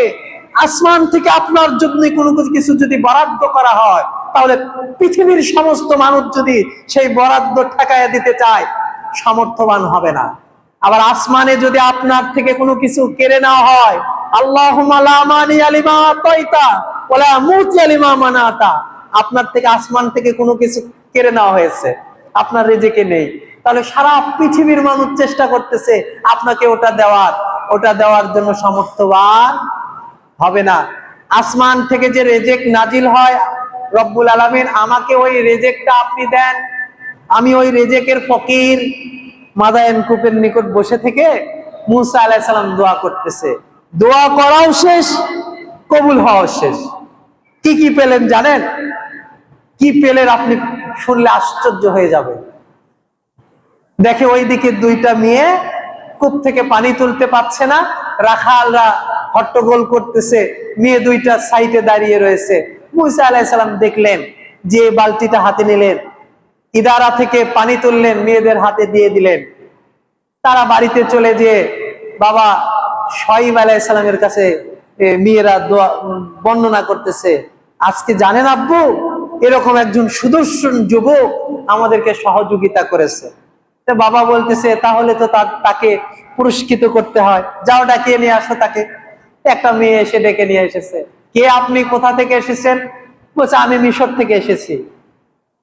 আসমান থেকে আপনার যদি কোনো কিছু যদি বরাদ্দ করা হয়, তাহলে পৃথিবীর সমস্ত মানুষ যদি সেই বরাদ্দ ঠেকাইয়া দিতে চায়, সামর্থ্যবান হবে না। আবার আসমানে যদি আপনার থেকে কোনো কিছু কেড়ে নেওয়া হয়, আল্লাহুম্মা লা মানিয়া লিমা আতাইতা ওয়ালা মুতিয়া লিমা মানাতা, আপনার থেকে আসমান থেকে কোনো কিছু কেড়ে নেওয়া হয়েছে, আপনার রিজিকে নেই, তাহলে সারা পৃথিবীর মানুষ চেষ্টা করতেছে আপনাকে ওটা দেওয়ার জন্য সামর্থ্যবান হবে না। আসমান থেকে যে রিজিক নাজিল হয়, রব্বুল আলামিন আমাকে ওই রিজিকটা আপনি দেন, আমি ওই রেজেকের ফকির মাদায়েন কূপের নিকট বসে থেকে মুসা আলাইহিস সালাম দোয়া করতেছে, দোয়া করাও শেষ, কবুল হওয়াও শেষ। কি কি পেলেন জানেন? কি পেলেন আপনি শুনলে আশ্চর্য হয়ে যাবে। দেখে ওইদিকে দুইটা মেয়ে কূপ থেকে পানি তুলতে পারছে না, রাখালরা হট্টগোল করতেছে, মেয়ে দুইটা সাইডে দাঁড়িয়ে রয়েছে। মুসা আলাইহিস সালাম দেখলেন, যে বালতিটা হাতে নিলেন, ইদারা থেকে পানি তুললেন, মেয়েদের হাতে দিয়ে দিলেন। তারা বাড়িতে চলে যেয়ে বাবা শুআয়ব আলাইহিস সালামের কাছে মেয়েরা বর্ণনা করতেছে, আজকে জানেন আব্বু, এরকম একজন সুদর্শন যুবক আমাদেরকে সহযোগিতা করেছে। তো বাবা বলতেছে, তাহলে তো তাকে পুরস্কৃত করতে হয়, যাও ডাকিয়ে নিয়ে আসো তাকে। একটা মেয়ে এসে ডেকে নিয়ে এসেছে। কে আপনি, কোথা থেকে এসেছেন? বলছে, আমি মিশর থেকে এসেছি,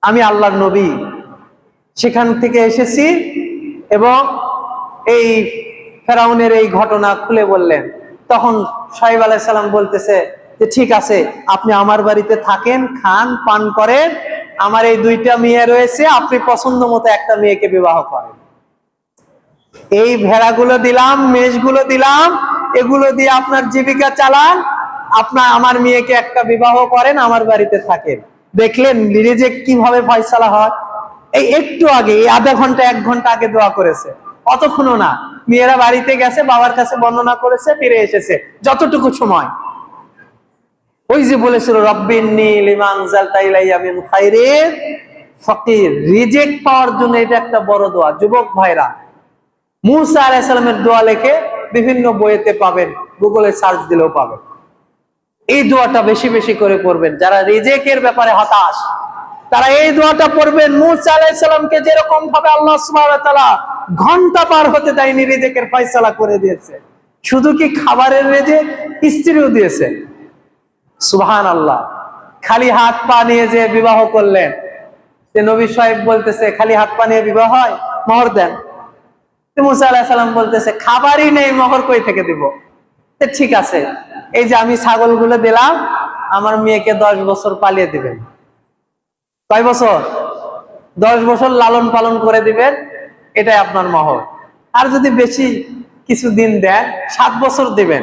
আমি আল্লাহর নবী, সেখান থেকে এসেছি। এবং এই ফেরাউনের এই ঘটনা খুলে বললেন। তখন শুআয়ব আলাইহিস সালাম বলতেছে যে ঠিক আছে, আপনি আমার বাড়িতে থাকেন, খান পান করেন, আমার এই দুইটা মেয়ে রয়েছে, আপনি পছন্দ মতো একটা মেয়েকে বিবাহ করেন। এই ভেড়াগুলো দিলাম, মেষগুলো দিলাম, এগুলো দিয়ে আপনার জীবিকা চালান, আমার মেয়েকে একটা বিবাহ করেন, আমার বাড়িতে থাকেন। দেখলেন রিজেক কিভাবে ফয়সালা হয়। এই একটু আগে, এই আধা ঘন্টা 1 ঘন্টা আগে দোয়া করেছে, অতক্ষণও না। মেয়েরা বাড়িতে গেছে, বাবার কাছে বর্ণনা করেছে, ফিরে এসেছে যতটুকু সময়। ওই যে বলেছিল, রব্বিন্নি লিমা আনজালতা ইলাইয়া মিন খায়রিন ফাকির। রিজেক পাওয়ার জন্য এটা একটা বড় দোয়া। যুবক ভাইরা, মুসা আলাইহিস সালামের দোয়া লেখে বিভিন্ন বইতে পাবেন, গুগলে সার্চ দিলেও পাবেন। এই দোয়াটা বেশি বেশি করে পড়বেন। যারা রিজেকের ব্যাপারে হতাশ, তারা এই দোয়াটা পড়বেন। মুসা আলাইহিস সালামকে যেরকম ভাবে আল্লাহ সুবহানাহু ওয়া তাআলা ঘন্টা পার হতে দেয়নি, রিজেকের ফয়সালা করে দিয়েছে। শুধু কি খাবারের রিজেক, স্ত্রীও দিয়েছে। সুবহানাল্লাহ। খালি হাত পা নিয়ে যে বিবাহ করলেন, যে নবী সাহেব বলতেছে খালি হাত পা নিয়ে বিবাহ হয়, মোহর দেন। মুসা আলাইহিস সালাম বলতেছে খাবারই নেই, মোহর কই থেকে দিব? ঠিক আছে, এই যে আমি ছাগলগুলো দিলাম, আমার মেয়েকে 10 বছর পালিয়ে দিবেন। কয় বছর? 10 বছর লালন পালন করে দিবেন, এটাই আপনার মোহর। আর যদি বেশি কিছু দিন দেন, 7 বছর দিবেন।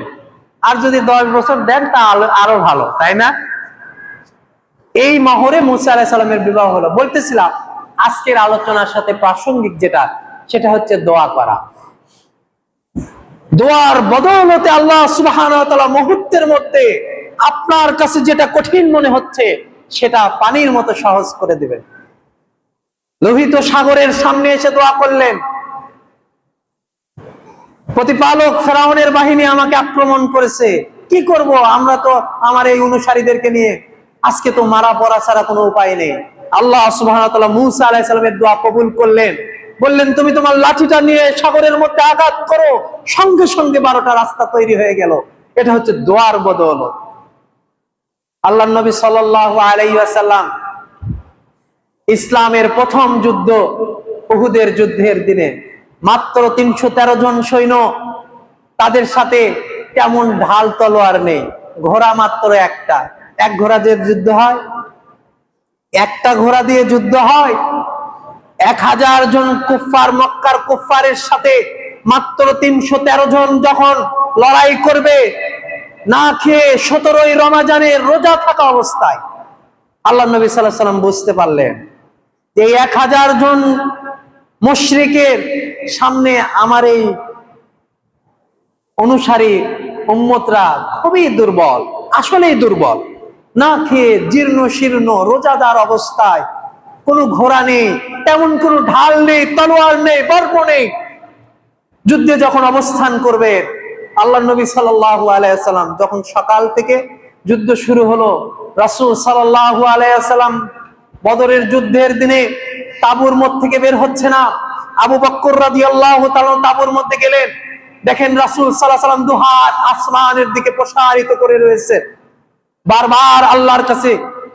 আর যদি 10 বছর দেন, তা আরো ভালো, তাই না? এই মোহরে মুসা আলাইহিস সালামের বিবাহ হলো। বলতেছিলাম আজকের আলোচনার সাথে প্রাসঙ্গিক যেটা, সেটা হচ্ছে দোয়া করা। দোয়ার বদৌলতে আল্লাহ সুবহানাহু ওয়া তাআলা মুহূর্তের মধ্যে আপনার কাছে যেটা কঠিন মনে হচ্ছে, সেটা পানির মতো সহজ করে দিবেন। লোহিত সাগরের সামনে এসে দোয়া করলেন, প্রতিপালক ফেরাউনের বাহিনী আমাকে আক্রমণ করেছে, কি করব? আমরা তো আমার এই অনুসারীদেরকে নিয়ে আজকে তো মারা পড়া ছাড়া কোনো উপায় নেই। আল্লাহ সুবহানাহু ওয়া তাআলা মুসা আলাইহিস সালামের দোয়া কবুল করলেন। বললেন, তুমি তোমার লাঠিটা নিয়ে সাগরের মধ্যে আঘাত করো, সঙ্গে সঙ্গে 12টা রাস্তা তৈরি হয়ে গেল। এটা হচ্ছে দোয়ার বদৌলত। আল্লাহর নবী সাল্লাল্লাহু আলাইহি ওয়াসাল্লাম ইসলামের প্রথম যুদ্ধ উহুদের যুদ্ধের দিনে মাত্র 313 জন সৈন্য, তাদের সাথে তেমন ঢাল তলোয়ার নেই, ঘোড়া মাত্র একটা। এক ঘোড়া দিয়ে যুদ্ধ হয়, একটা ঘোড়া দিয়ে যুদ্ধ হয়। 1000 জন কুফফার, মক্কার কুফফারের সাথে মাত্র 313 জন যখন লড়াই করবে, না খেয়ে 17ই রমজানের রোজা থাকা অবস্থায়, আল্লাহ নবী সাল্লাল্লাহু আলাইহি ওয়াসাল্লাম বুঝতে পারলেন যে 1000 জন মুশরিকের সামনে আমার এই অনুসারী উম্মতরা খুবই দুর্বল, আসলেই দুর্বল। না খেয়ে জীর্ণ শীর্ণ রোজাদার অবস্থায়, কোনো ঘোড়া নেই, তেমন কোনো ঢাল নেই, তলোয়ার নেই, বর্ম নেই। যুদ্ধে যখন অবস্থান করবে, আল্লাহ নবী সাল্লাল্লাহু আলাইহি ওয়াসাল্লাম যখন সকাল থেকে যুদ্ধ শুরু হলো, রাসূল সাল্লাল্লাহু আলাইহি ওয়াসাল্লাম বদরের যুদ্ধের দিনে তাঁবুর মধ্যে থেকে বের হচ্ছে না। আবু বকর রাদিয়াল্লাহু তাআলা তাঁবুর মধ্যে গেলেন, দেখেন রাসূল সাল্লাল্লাহু আলাইহি ওয়াসাল্লাম দুহাত আসমানের দিকে প্রসারিত করে রয়েছে, বারবার আল্লাহর কাছে।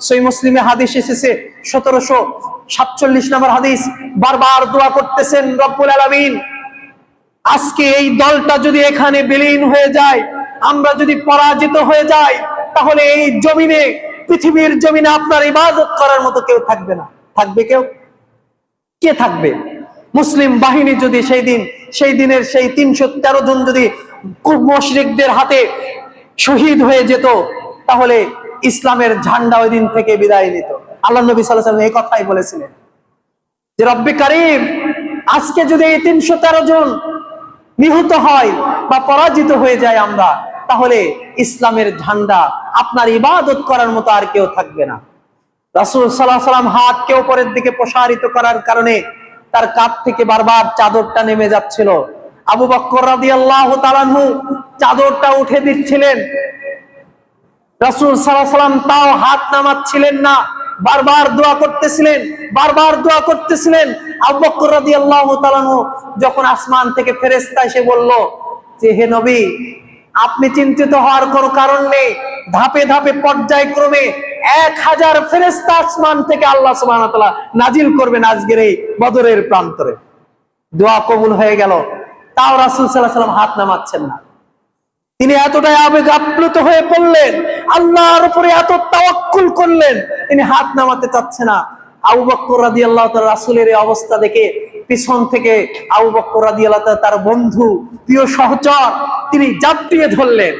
সহিহ মুসলিমে হাদিস এসেছে, 1747 নম্বর হাদিস, বারবার দোয়া করতেছেন, রব্বুল আলামিন আজকে এই দলটা যদি এখানে বিলীন হয়ে যায়, আমরা যদি পরাজিত হয়ে যাই, তাহলে এই জমিনে, পৃথিবীর জমিনে আপনার ইবাদত করার মতো কেউ থাকবে না। থাকবে কেউ? কে থাকবে? মুসলিম বাহিনী যদি সেই দিনের সেই 313 জন যদি মুশরিকদের হাতে শহীদ হয়ে যেত, তাহলে ইসলামের ঝান্ডা ওই দিন থেকে বিদায় নিত। আল্লাহ নবী সাল্লাল্লাহু আলাইহি ওয়াসাল্লাম এই কথাই বলেছিলেন যে রব্বে কারীম, আজকে যদি এই 313 জন নিহত হয় বা পরাজিত হয়ে যায় আমরা, তাহলে ইসলামের ঝান্ডা আপনার ইবাদত করার মতো আর কেউ থাকবে না। রাসূল সাল্লাল্লাহু আলাইহি ওয়াসাল্লাম হাতকে উপরের দিকে প্রসারিত করার কারণে তার কাঁধ থেকে বারবার চাদরটা নেমে যাচ্ছিল। আবু বকর রাদিয়াল্লাহু তাআলা আনহু চাদরটা উঠে দিচ্ছিলেন, রাসূল সাল্লাল্লাহু আলাইহি ওয়াসাল্লাম তাও হাত নামাচ্ছিলেন না, বারবার দোয়া করতেছিলেন। আবু বকর রাদিয়াল্লাহু তাআলা আনহু যখন আসমান থেকে ফেরেশতা এসে বলল যে হে নবী, আপনি চিন্তিত হওয়ার কোনো কারণ নেই, ধাপে ধাপে পর্যায়ক্রমে 1000 ফেরেশতা আসমান থেকে আল্লাহ সুবহানাহু ওয়া তাআলা নাজিল করবেন আজকের এই বদরের প্রান্তরে। দোয়া কবুল হয়ে গেল, তাও রাসূল সাল্লাল্লাহু আলাইহি ওয়াসাল্লাম হাত নামাচ্ছেন না। তিনি এতটাই আবেগ আপ্লুত হয়ে পড়লেন, আল্লাহর উপরে এত তাওয়াক্কুল করলেন, তিনি হাত নামাতে চাচ্ছে না। আবু বকর রাদিয়াল্লাহু তাআলা রাসূলের এই অবস্থা দেখে পিছন থেকে আবু বকর রাদিয়াল্লাহু তাআলা তার বন্ধু, প্রিয় সহচর, তিনি জাপটিয়ে ধরলেন,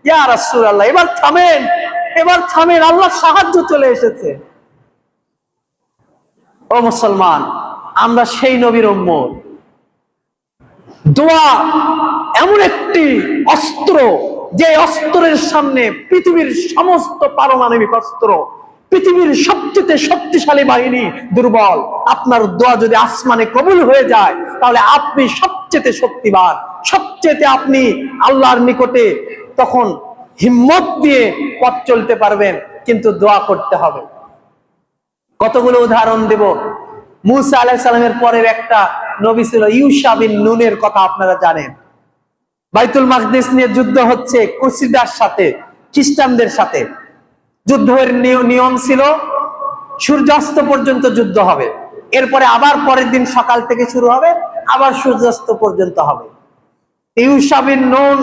ইয়া রাসূলুল্লাহ, এবার থামেন, আল্লাহর সাহায্য চলে এসেছে। ও মুসলমান, আমরা সেই নবীর উম্মত। দোয়া এমন একটি অস্ত্র, যে অস্ত্রের সামনে পৃথিবীর সমস্ত পারমাণবিক অস্ত্র, পৃথিবীর সবচেয়ে শক্তিশালী বাহিনী দুর্বল। আপনার দোয়া যদি আসমানে কবুল হয়ে যায়, তাহলে আপনি সবচেয়ে শক্তিমান, সবচেয়ে আপনি আল্লাহর নিকটে তখন হিম্মত দিয়ে পথ চলতে পারবেন। কিন্তু দোয়া করতে হবে। কতগুলো উদাহরণ দেব। মুসা আলাইহিস সালামের পরের একটা নবী ছিল ইউশা বিন নুনের কথা আপনারা জানেন। বাইতুল মাকদিস নিয়ে যুদ্ধ হচ্ছে ক্রুসেডার সাথে, খ্রিস্টানদের সাথে। যুদ্ধের নিয়ম ছিল সূর্যাস্ত পর্যন্ত যুদ্ধ হবে, এরপরে আবার পরের দিন সকাল থেকে শুরু হবে, আবার সূর্যাস্ত পর্যন্ত হবে। ইউশা বিন নুন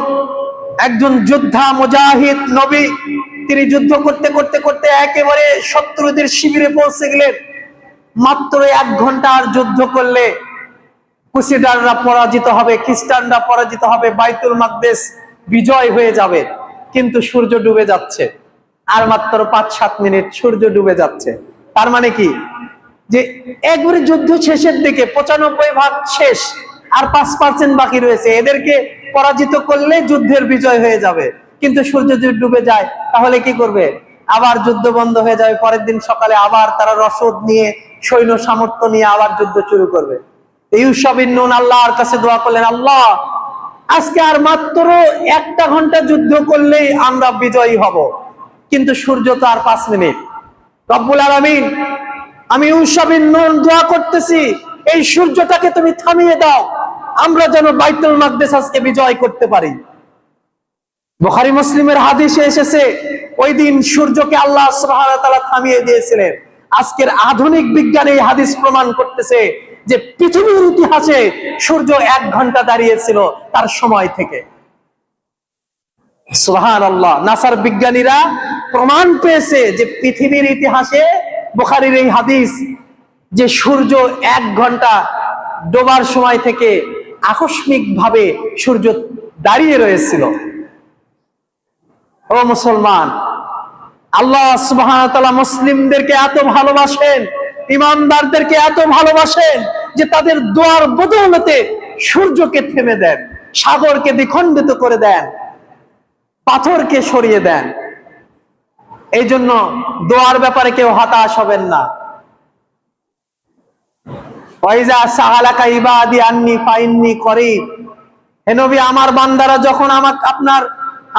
একজন যোদ্ধা, মুজাহিদ নবী। তিনি যুদ্ধ করতে করতে করতে একেবারে শত্রুদের শিবিরে পৌঁছে গেলেন। মাত্র 1 ঘন্টা আর যুদ্ধ করলে ক্রুসেডাররা পরাজিত হবে, খ্রিস্টানরা পরাজিত হবে, বাইতুল মাকদিস বিজয় হয়ে যাবে। কিন্তু সূর্য ডুবে যাচ্ছে, আর মাত্র 5-7 মিনিট সূর্য ডুবে যাচ্ছে। তার মানে কি, যে একবারে যুদ্ধ শেষের দিকে 95% শেষ, আর 5% বাকি রয়েছে। এদেরকে পরাজিত করলে যুদ্ধের বিজয় হয়ে যাবে। কিন্তু সূর্য যদি ডুবে যায়, তাহলে কি করবে? আবার যুদ্ধ বন্ধ হয়ে যাবে। পরের দিন সকালে আবার তারা রসদ নিয়ে, সৈন্য সামর্থ্য নিয়ে আবার যুদ্ধ শুরু করবে। ইউশা বিন নুন আল্লাহর কাছে দোয়া করলেন, আল্লাহ, আজকে আর মাত্র 1 ঘন্টা যুদ্ধ করলেই আমরা বিজয়ী হব, কিন্তু সূর্য তো আর 5 মিনিট। রব্বুল আলামিন, আমি ইউশা বিন নুন দোয়া করতেছি, এই সূর্যটাকে তুমি থামিয়ে দাও, আমরা যেন বাইতুল মাকদিস আজকে বিজয় করতে পারি। বুখারী মুসলিমের হাদিসে এসেছে, ওই দিন সূর্যকে আল্লাহ সুবহানাহু ওয়া তাআলা থামিয়ে দিয়েছিলেন। আজকের আধুনিক বিজ্ঞান এই হাদিস প্রমাণ করতেছে যে পৃথিবীর ইতিহাসে সূর্য 1 ঘন্টা দাঁড়িয়েছিল তার সময় থেকে। সুবহানাল্লাহ। নাসার বিজ্ঞানীরা প্রমাণ পেয়েছে যে পৃথিবীর ইতিহাসে, বুখারীর এই হাদিস, যে সূর্য 1 ঘন্টা ডোবার সময় থেকে আকস্মিক ভাবে সূর্য দাঁড়িয়ে রয়েছিল। ও মুসলমান, আল্লাহ সুবহানাহু ওয়া তাআলা মুসলিমদেরকে এত ভালোবাসেন, ইমানদারদেরকে এত ভালোবাসেন যে তাদের দোয়ার বদৌলতে সূর্যকে থেমে দেন, সাগরকে দ্বিখণ্ডিত করে দেন, পাথরকে সরিয়ে দেন। এই জন্য দোয়ার ব্যাপারে কেউ হতাশ হবেন না। ওয়াইজা সাআলাকা ইবাদি আন্নী ফাইন্নী করিব। হে নবী, আমার বান্দারা যখন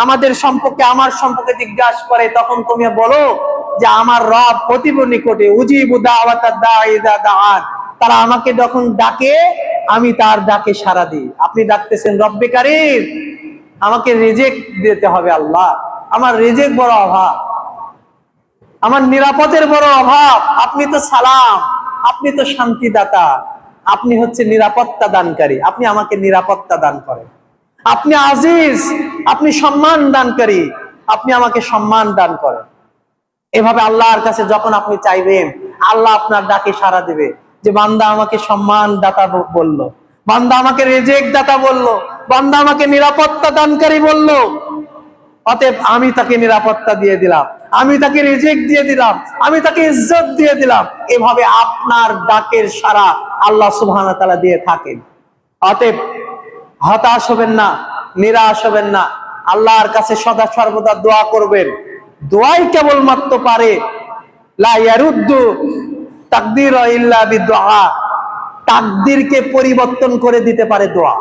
আমাদের সম্পর্কে, আমার সম্পর্কে জিজ্ঞাসা করে, তখন তুমি বলো যে আমার রব অতীব নিকটে, উজিবু দাওয়াতাদ দাঈ ইযা দাআন। তারা আমাকে যখন ডাকে, আমি তার ডাকে সাড়া দিই। আপনি ডাকতেছেন, রব্বে কারীম, আমাকে রিজিক দিতে হবে আল্লাহ, আমার রিজিক বড় অভাব, আমার নিরাপদের বড় অভাব। আপনি তো সালাম, আপনি তো শান্তিদাতা, আপনি হচ্ছে নিরাপত্তা দানকারী, আপনি আমাকে নিরাপত্তা দান করেন। আপনি আজিজ, আপনি সম্মান দানকারী, আপনি আমাকে সম্মান দান করেন। এভাবে আল্লাহর কাছে যখন আপনি চাইবেন, আল্লাহ আপনার ডাকে সাড়া দিবে। যে বান্দা আমাকে সম্মান দাতা বলল, বান্দা আমাকে রেজেক দাতা বলল, বান্দা আমাকে নিরাপত্তা দানকারী বলল, অতএব আমি তাকে নিরাপত্তা দিয়ে দিলাম, আমি তাকে রিজিক দিয়ে দিলাম, আমি তাকে ইজ্জত দিয়ে দিলাম। এভাবে আপনার ডাকের সাড়া আল্লাহ সুবহানাহু ওয়া তাআলা দিয়ে থাকেন। অতএব হতাশ হবেন না, নিরাশ হবেন না, আল্লাহর কাছে সদা সর্বদা দোয়া করবেন। দোয়াই কেবলমাত্র পারে লা ইয়ারুদ্দু তাকদীর ইল্লা বিদুআ, তাকদীরকে পরিবর্তন করে দিতে পারে দোয়া।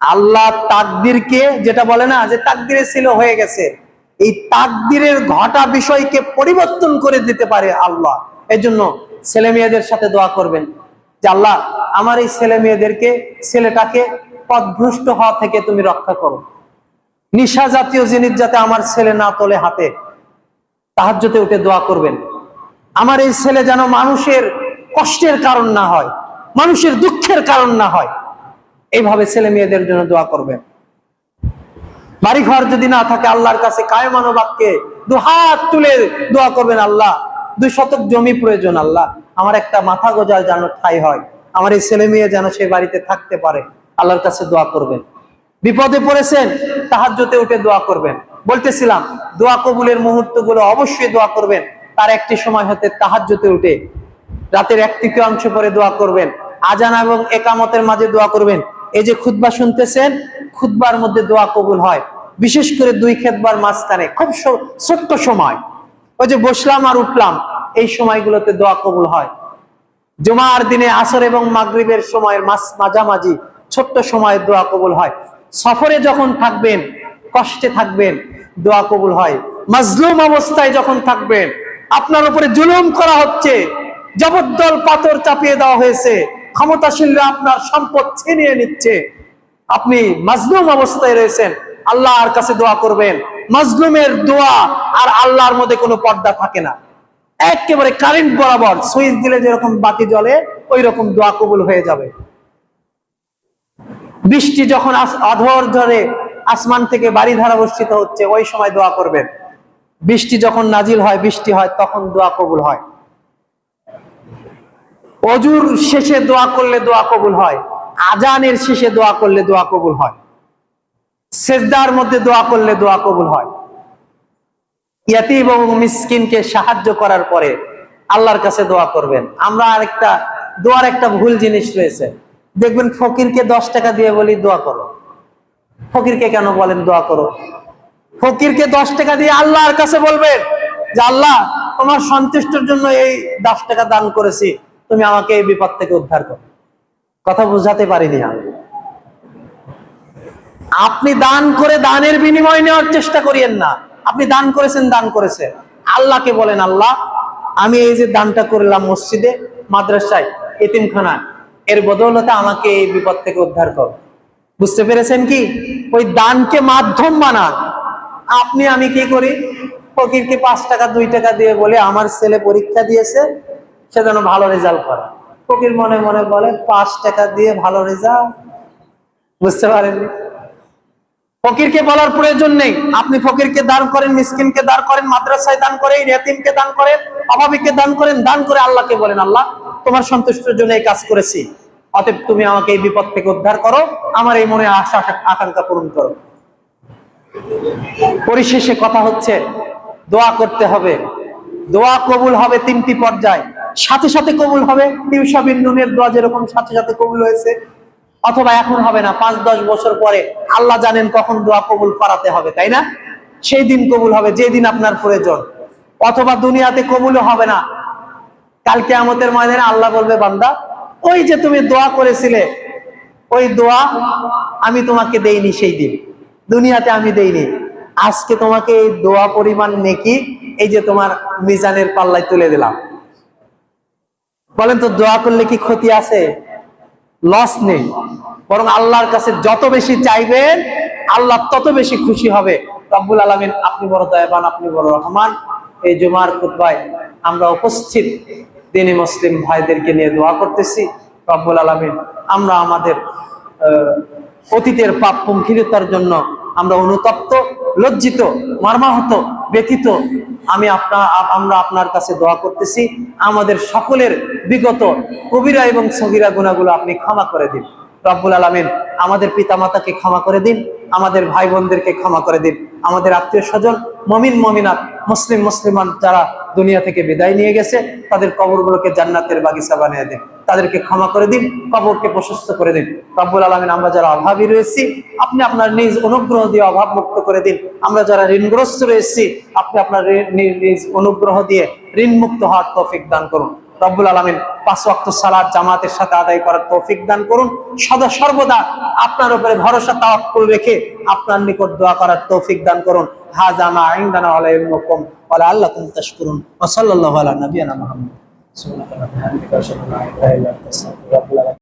আল্লাহ তাকদীরকে, যেটা বলে না যে তাকদীরে ছিল হয়ে গেছে, এই তাকদীরের ঘটা বিষয়কে পরিবর্তন করে দিতে পারে আল্লাহ। এজন্য ছেলে মেয়েদের সাথে দোয়া করবেন যে আল্লাহ আমার এই ছেলে মেয়েদেরকে, ছেলেটাকে পথভ্রষ্ট হওয়া থেকে তুমি রক্ষা করো। নিশা জাতীয় জিনিস যাতে আমার ছেলে না তোলে হাতে, তাহাজ্জুদে উঠে দোয়া করবেন। আমার এই ছেলে যেন মানুষের কষ্টের কারণ না হয়, মানুষের দুঃখের কারণ না হয়। এইভাবে ছেলে মেয়েদের জন্য দোয়া করবেন। বাড়ি ঘর যদি না থাকে আল্লাহর কাছে কায়মান বাক্যে দুহাত তুলে দোয়া করবেন, আল্লাহ 2 শতক জমি প্রয়োজন, আল্লাহ আমার একটা মাথা গোজার যেন ঠাঁই হয়, আমার এই ছেলে মেয়ে যেন সেই বাড়িতে থাকতে পারে। আল্লাহর কাছে দোয়া করবেন। বিপদে পড়েছেন, তাহাজ্জুদে উঠে দোয়া করবেন। বলতেছিলাম দোয়া কবুলের মুহূর্তগুলো অবশ্যই দোয়া করবেন। তার একটি সময় হতে তাহাজ্জুদে উঠে রাতের 1/3 পরে দোয়া করবেন। আজান এবং একামতের মাঝে দোয়া করবেন। এই যে খুতবা শুনতেছেন, খুতবার মধ্যে দোয়া কবুল হয়, বিশেষ করে 2 খেতবার মাঝখানে খুব ছোট্ট সময়, ওই যে বসলাম আর উঠলাম, এই সময়গুলোতে দোয়া কবুল হয়। জুমার দিনে আসর এবং মাগরিবের সময়ের মাঝামাঝি ছোট্ট সময়ে দোয়া কবুল হয়। সফরে যখন থাকবেন, কষ্টে থাকবেন, দোয়া কবুল হয়। মাজলুম অবস্থায় যখন থাকবেন, আপনার উপরে জুলুম করা হচ্ছে, জবরদল পাথর চাপিয়ে দেওয়া হয়েছে, ক্ষমতাশীলরা আপনার সম্পদ ছিনিয়ে নিচ্ছে, আপনি মাজলুম অবস্থায় রয়েছেন, আল্লাহর কাছে দোয়া করবেন। মাজলুমের দোয়া আর আল্লাহর মধ্যে কোনো পর্দা থাকে না, একেবারে কারেন্ট বরাবর, সুইচ দিলে যেরকম বাতি জ্বলে ওই রকম দোয়া কবুল হয়ে যাবে। বৃষ্টি যখন অধর ধরে আসমান থেকে বাড়ি ধারা বর্ষিত হচ্ছে, ওই সময় দোয়া করবেন। বৃষ্টি যখন নাজিল হয়, বৃষ্টি হয়, তখন দোয়া কবুল হয়। অজুর শেষে দোয়া করলে দোয়া কবুল হয়, আজানের শেষে দোয়া করলে দোয়া কবুল হয়, সেজদার মধ্যে দোয়া করলে দোয়া কবুল হয়। ইয়াতীম এবং মিসকিনকে সাহায্য করার পরে আল্লাহর কাছে দোয়া করবেন। আমরা আরেকটা দোয়ার একটা ভুল জিনিস রয়েছে, দেখবেন ফকিরকে 10 টাকা দিয়ে বলি দোয়া করো। ফকিরকে কেন বলেন দোয়া করো? ফকিরকে 10 টাকা দিয়ে আল্লাহর কাছে বলবেন যে আল্লাহ তোমার সন্তুষ্টির জন্য এই 10 টাকা দান করেছি, তুমি আমাকে এই বিপদ থেকে উদ্ধার করো। কথা বুঝাতে পারিনি আমি। আপনি দান করে দানের বিনিময় নেওয়ার চেষ্টা করিয়েন না। আপনি দান করেছেন, দান করেছেন, আল্লাহকে বলেন আল্লাহ আমি এই যে দানটা করলাম মসজিদে, মাদ্রাসায়, এতিমখানায়, এর বদৌলতে আমাকে এই বিপদ থেকে উদ্ধার করো। বুঝতে পেরেছেন কি? ওই দানকে মাধ্যম বানান। আপনি আমি কি করি, ফকিরকে 5 টাকা 2 টাকা দিয়ে বলে আমার ছেলে পরীক্ষা দিয়েছে, সে যেন ভালো রেজাল্ট করে। ফকির মনে মনে বলে 5 টাকা দিয়ে ভালো রেজাল্ট। বুঝতে পারেননি? ফকিরকে বলার প্রয়োজন নেই। আপনি ফকিরকে দান করেন, মিসকিনকে দান করেন, মাদ্রাসায় দান করেন, ইয়াতীমকে দান করেন, অভাবীকে দান করেন, দান করে আল্লাহকে বলেন আল্লাহ তোমার সন্তুষ্টির জন্য এই কাজ করেছি, অতএব তুমি আমাকে এই বিপদ থেকে উদ্ধার করো, আমার এই মনে আশা আকাঙ্ক্ষা পূরণ করো। পরিশেষে কথা হচ্ছে দোয়া করতে হবে। দোয়া কবুল হবে 3টি পর্যায়, সাথে সাথে কবুল হবে। ইউসা বিন নুনের দোয়া যেরকম সাথে সাথে কবুল হয়েছে, অথবা এখন হবে না, 5-10 বছর পরে আল্লাহ জানেন কখন দোয়া কবুল করাতে হবে, তাই না? সেই দিন কবুল হবে যেদিন আপনার প্রয়োজন। অথবা দুনিয়াতে কবুলও হবে না, কাল কিয়ামতের ময়দানে আল্লাহ বলবে বান্দা ওই যে তুমি দোয়া করেছিলে, ওই দোয়া আমি তোমাকে দেইনি, সেই দিন দুনিয়াতে আমি দেইনি, আজকে তোমাকে এই দোয়া পরিমাণ নেকি এই যে তোমার মিজানের পাল্লায় তুলে দিলাম। বলেন তো দোয়া করলে কি ক্ষতি আছে? লস নেই, বরং আল্লাহর কাছে যত বেশি চাইবেন আল্লাহ তত বেশি খুশি হবে। রব্বুল আলামিন আপনি বড় দয়াবান, আপনি বড় রহমান। এই জুমার খুতবায় আমরা উপস্থিত দ্বীনি মুসলিম ভাইদেরকে নিয়ে দোয়া করতেছি। রব্বুল আলামিন আমরা আমাদের অতীতের পাপ পঙ্কিলতার জন্য আমরা অনুতপ্ত, লজ্জিত, মর্মাহত, ব্যথিত। আমরা আপনার কাছে দোয়া করতেছি, আমাদের সকলের বিগত কবিরা এবং সগীরা গুনাহগুলো আপনি ক্ষমা করে দিন রব্বুল আলামিন। আমাদের পিতামাতাকে ক্ষমা করে দিন, আমাদের ভাই বোনদেরকে ক্ষমা করে দিন, আমাদের আত্মীয় স্বজন মুমিন মুমিনাত মুসলিমান যারা দুনিয়া থেকে বিদায় নিয়ে গেছে তাদের কবরগুলোকে জান্নাতের বাগিচা বানিয়ে দিন, তাদেরকে ক্ষমা করে দিন, কবরকে প্রশস্ত করে দিন রব্বুল আলামিন। আমরা যারা অভাবী রয়েছি আপনি আপনার নিজ অনুগ্রহ দিয়ে অভাব মুক্ত করে দিন। আমরা যারা ঋণগ্রস্ত রয়েছি আপনি আপনার নিজ অনুগ্রহ দিয়ে ঋণ মুক্ত হওয়ার তৌফিক দান করুন রব্বুল আলামিন। 5 ওয়াক্ত সালাত জামাতের সাথে আদায় করার তৌফিক দান করুন। সদা সর্বদা আপনার উপরে ভরসা তাওয়াক্কুল রেখে আপনার নিকট দোয়া করার তৌফিক দান করুন। হাযা মা ইনদানা ওয়া লা ইলমুকুম ওয়া লাআল্লাকুম তাশকুরুন ওয়া সাল্লাল্লাহু আলা নাবিয়িনা মুহাম্মদ। সুবহানাকা ওয়া বিহামদিকা আশহাদু আল্লা ইলাহা ইল্লা আনতা আস্তাগফিরুকা ওয়া আতুবু ইলাইক।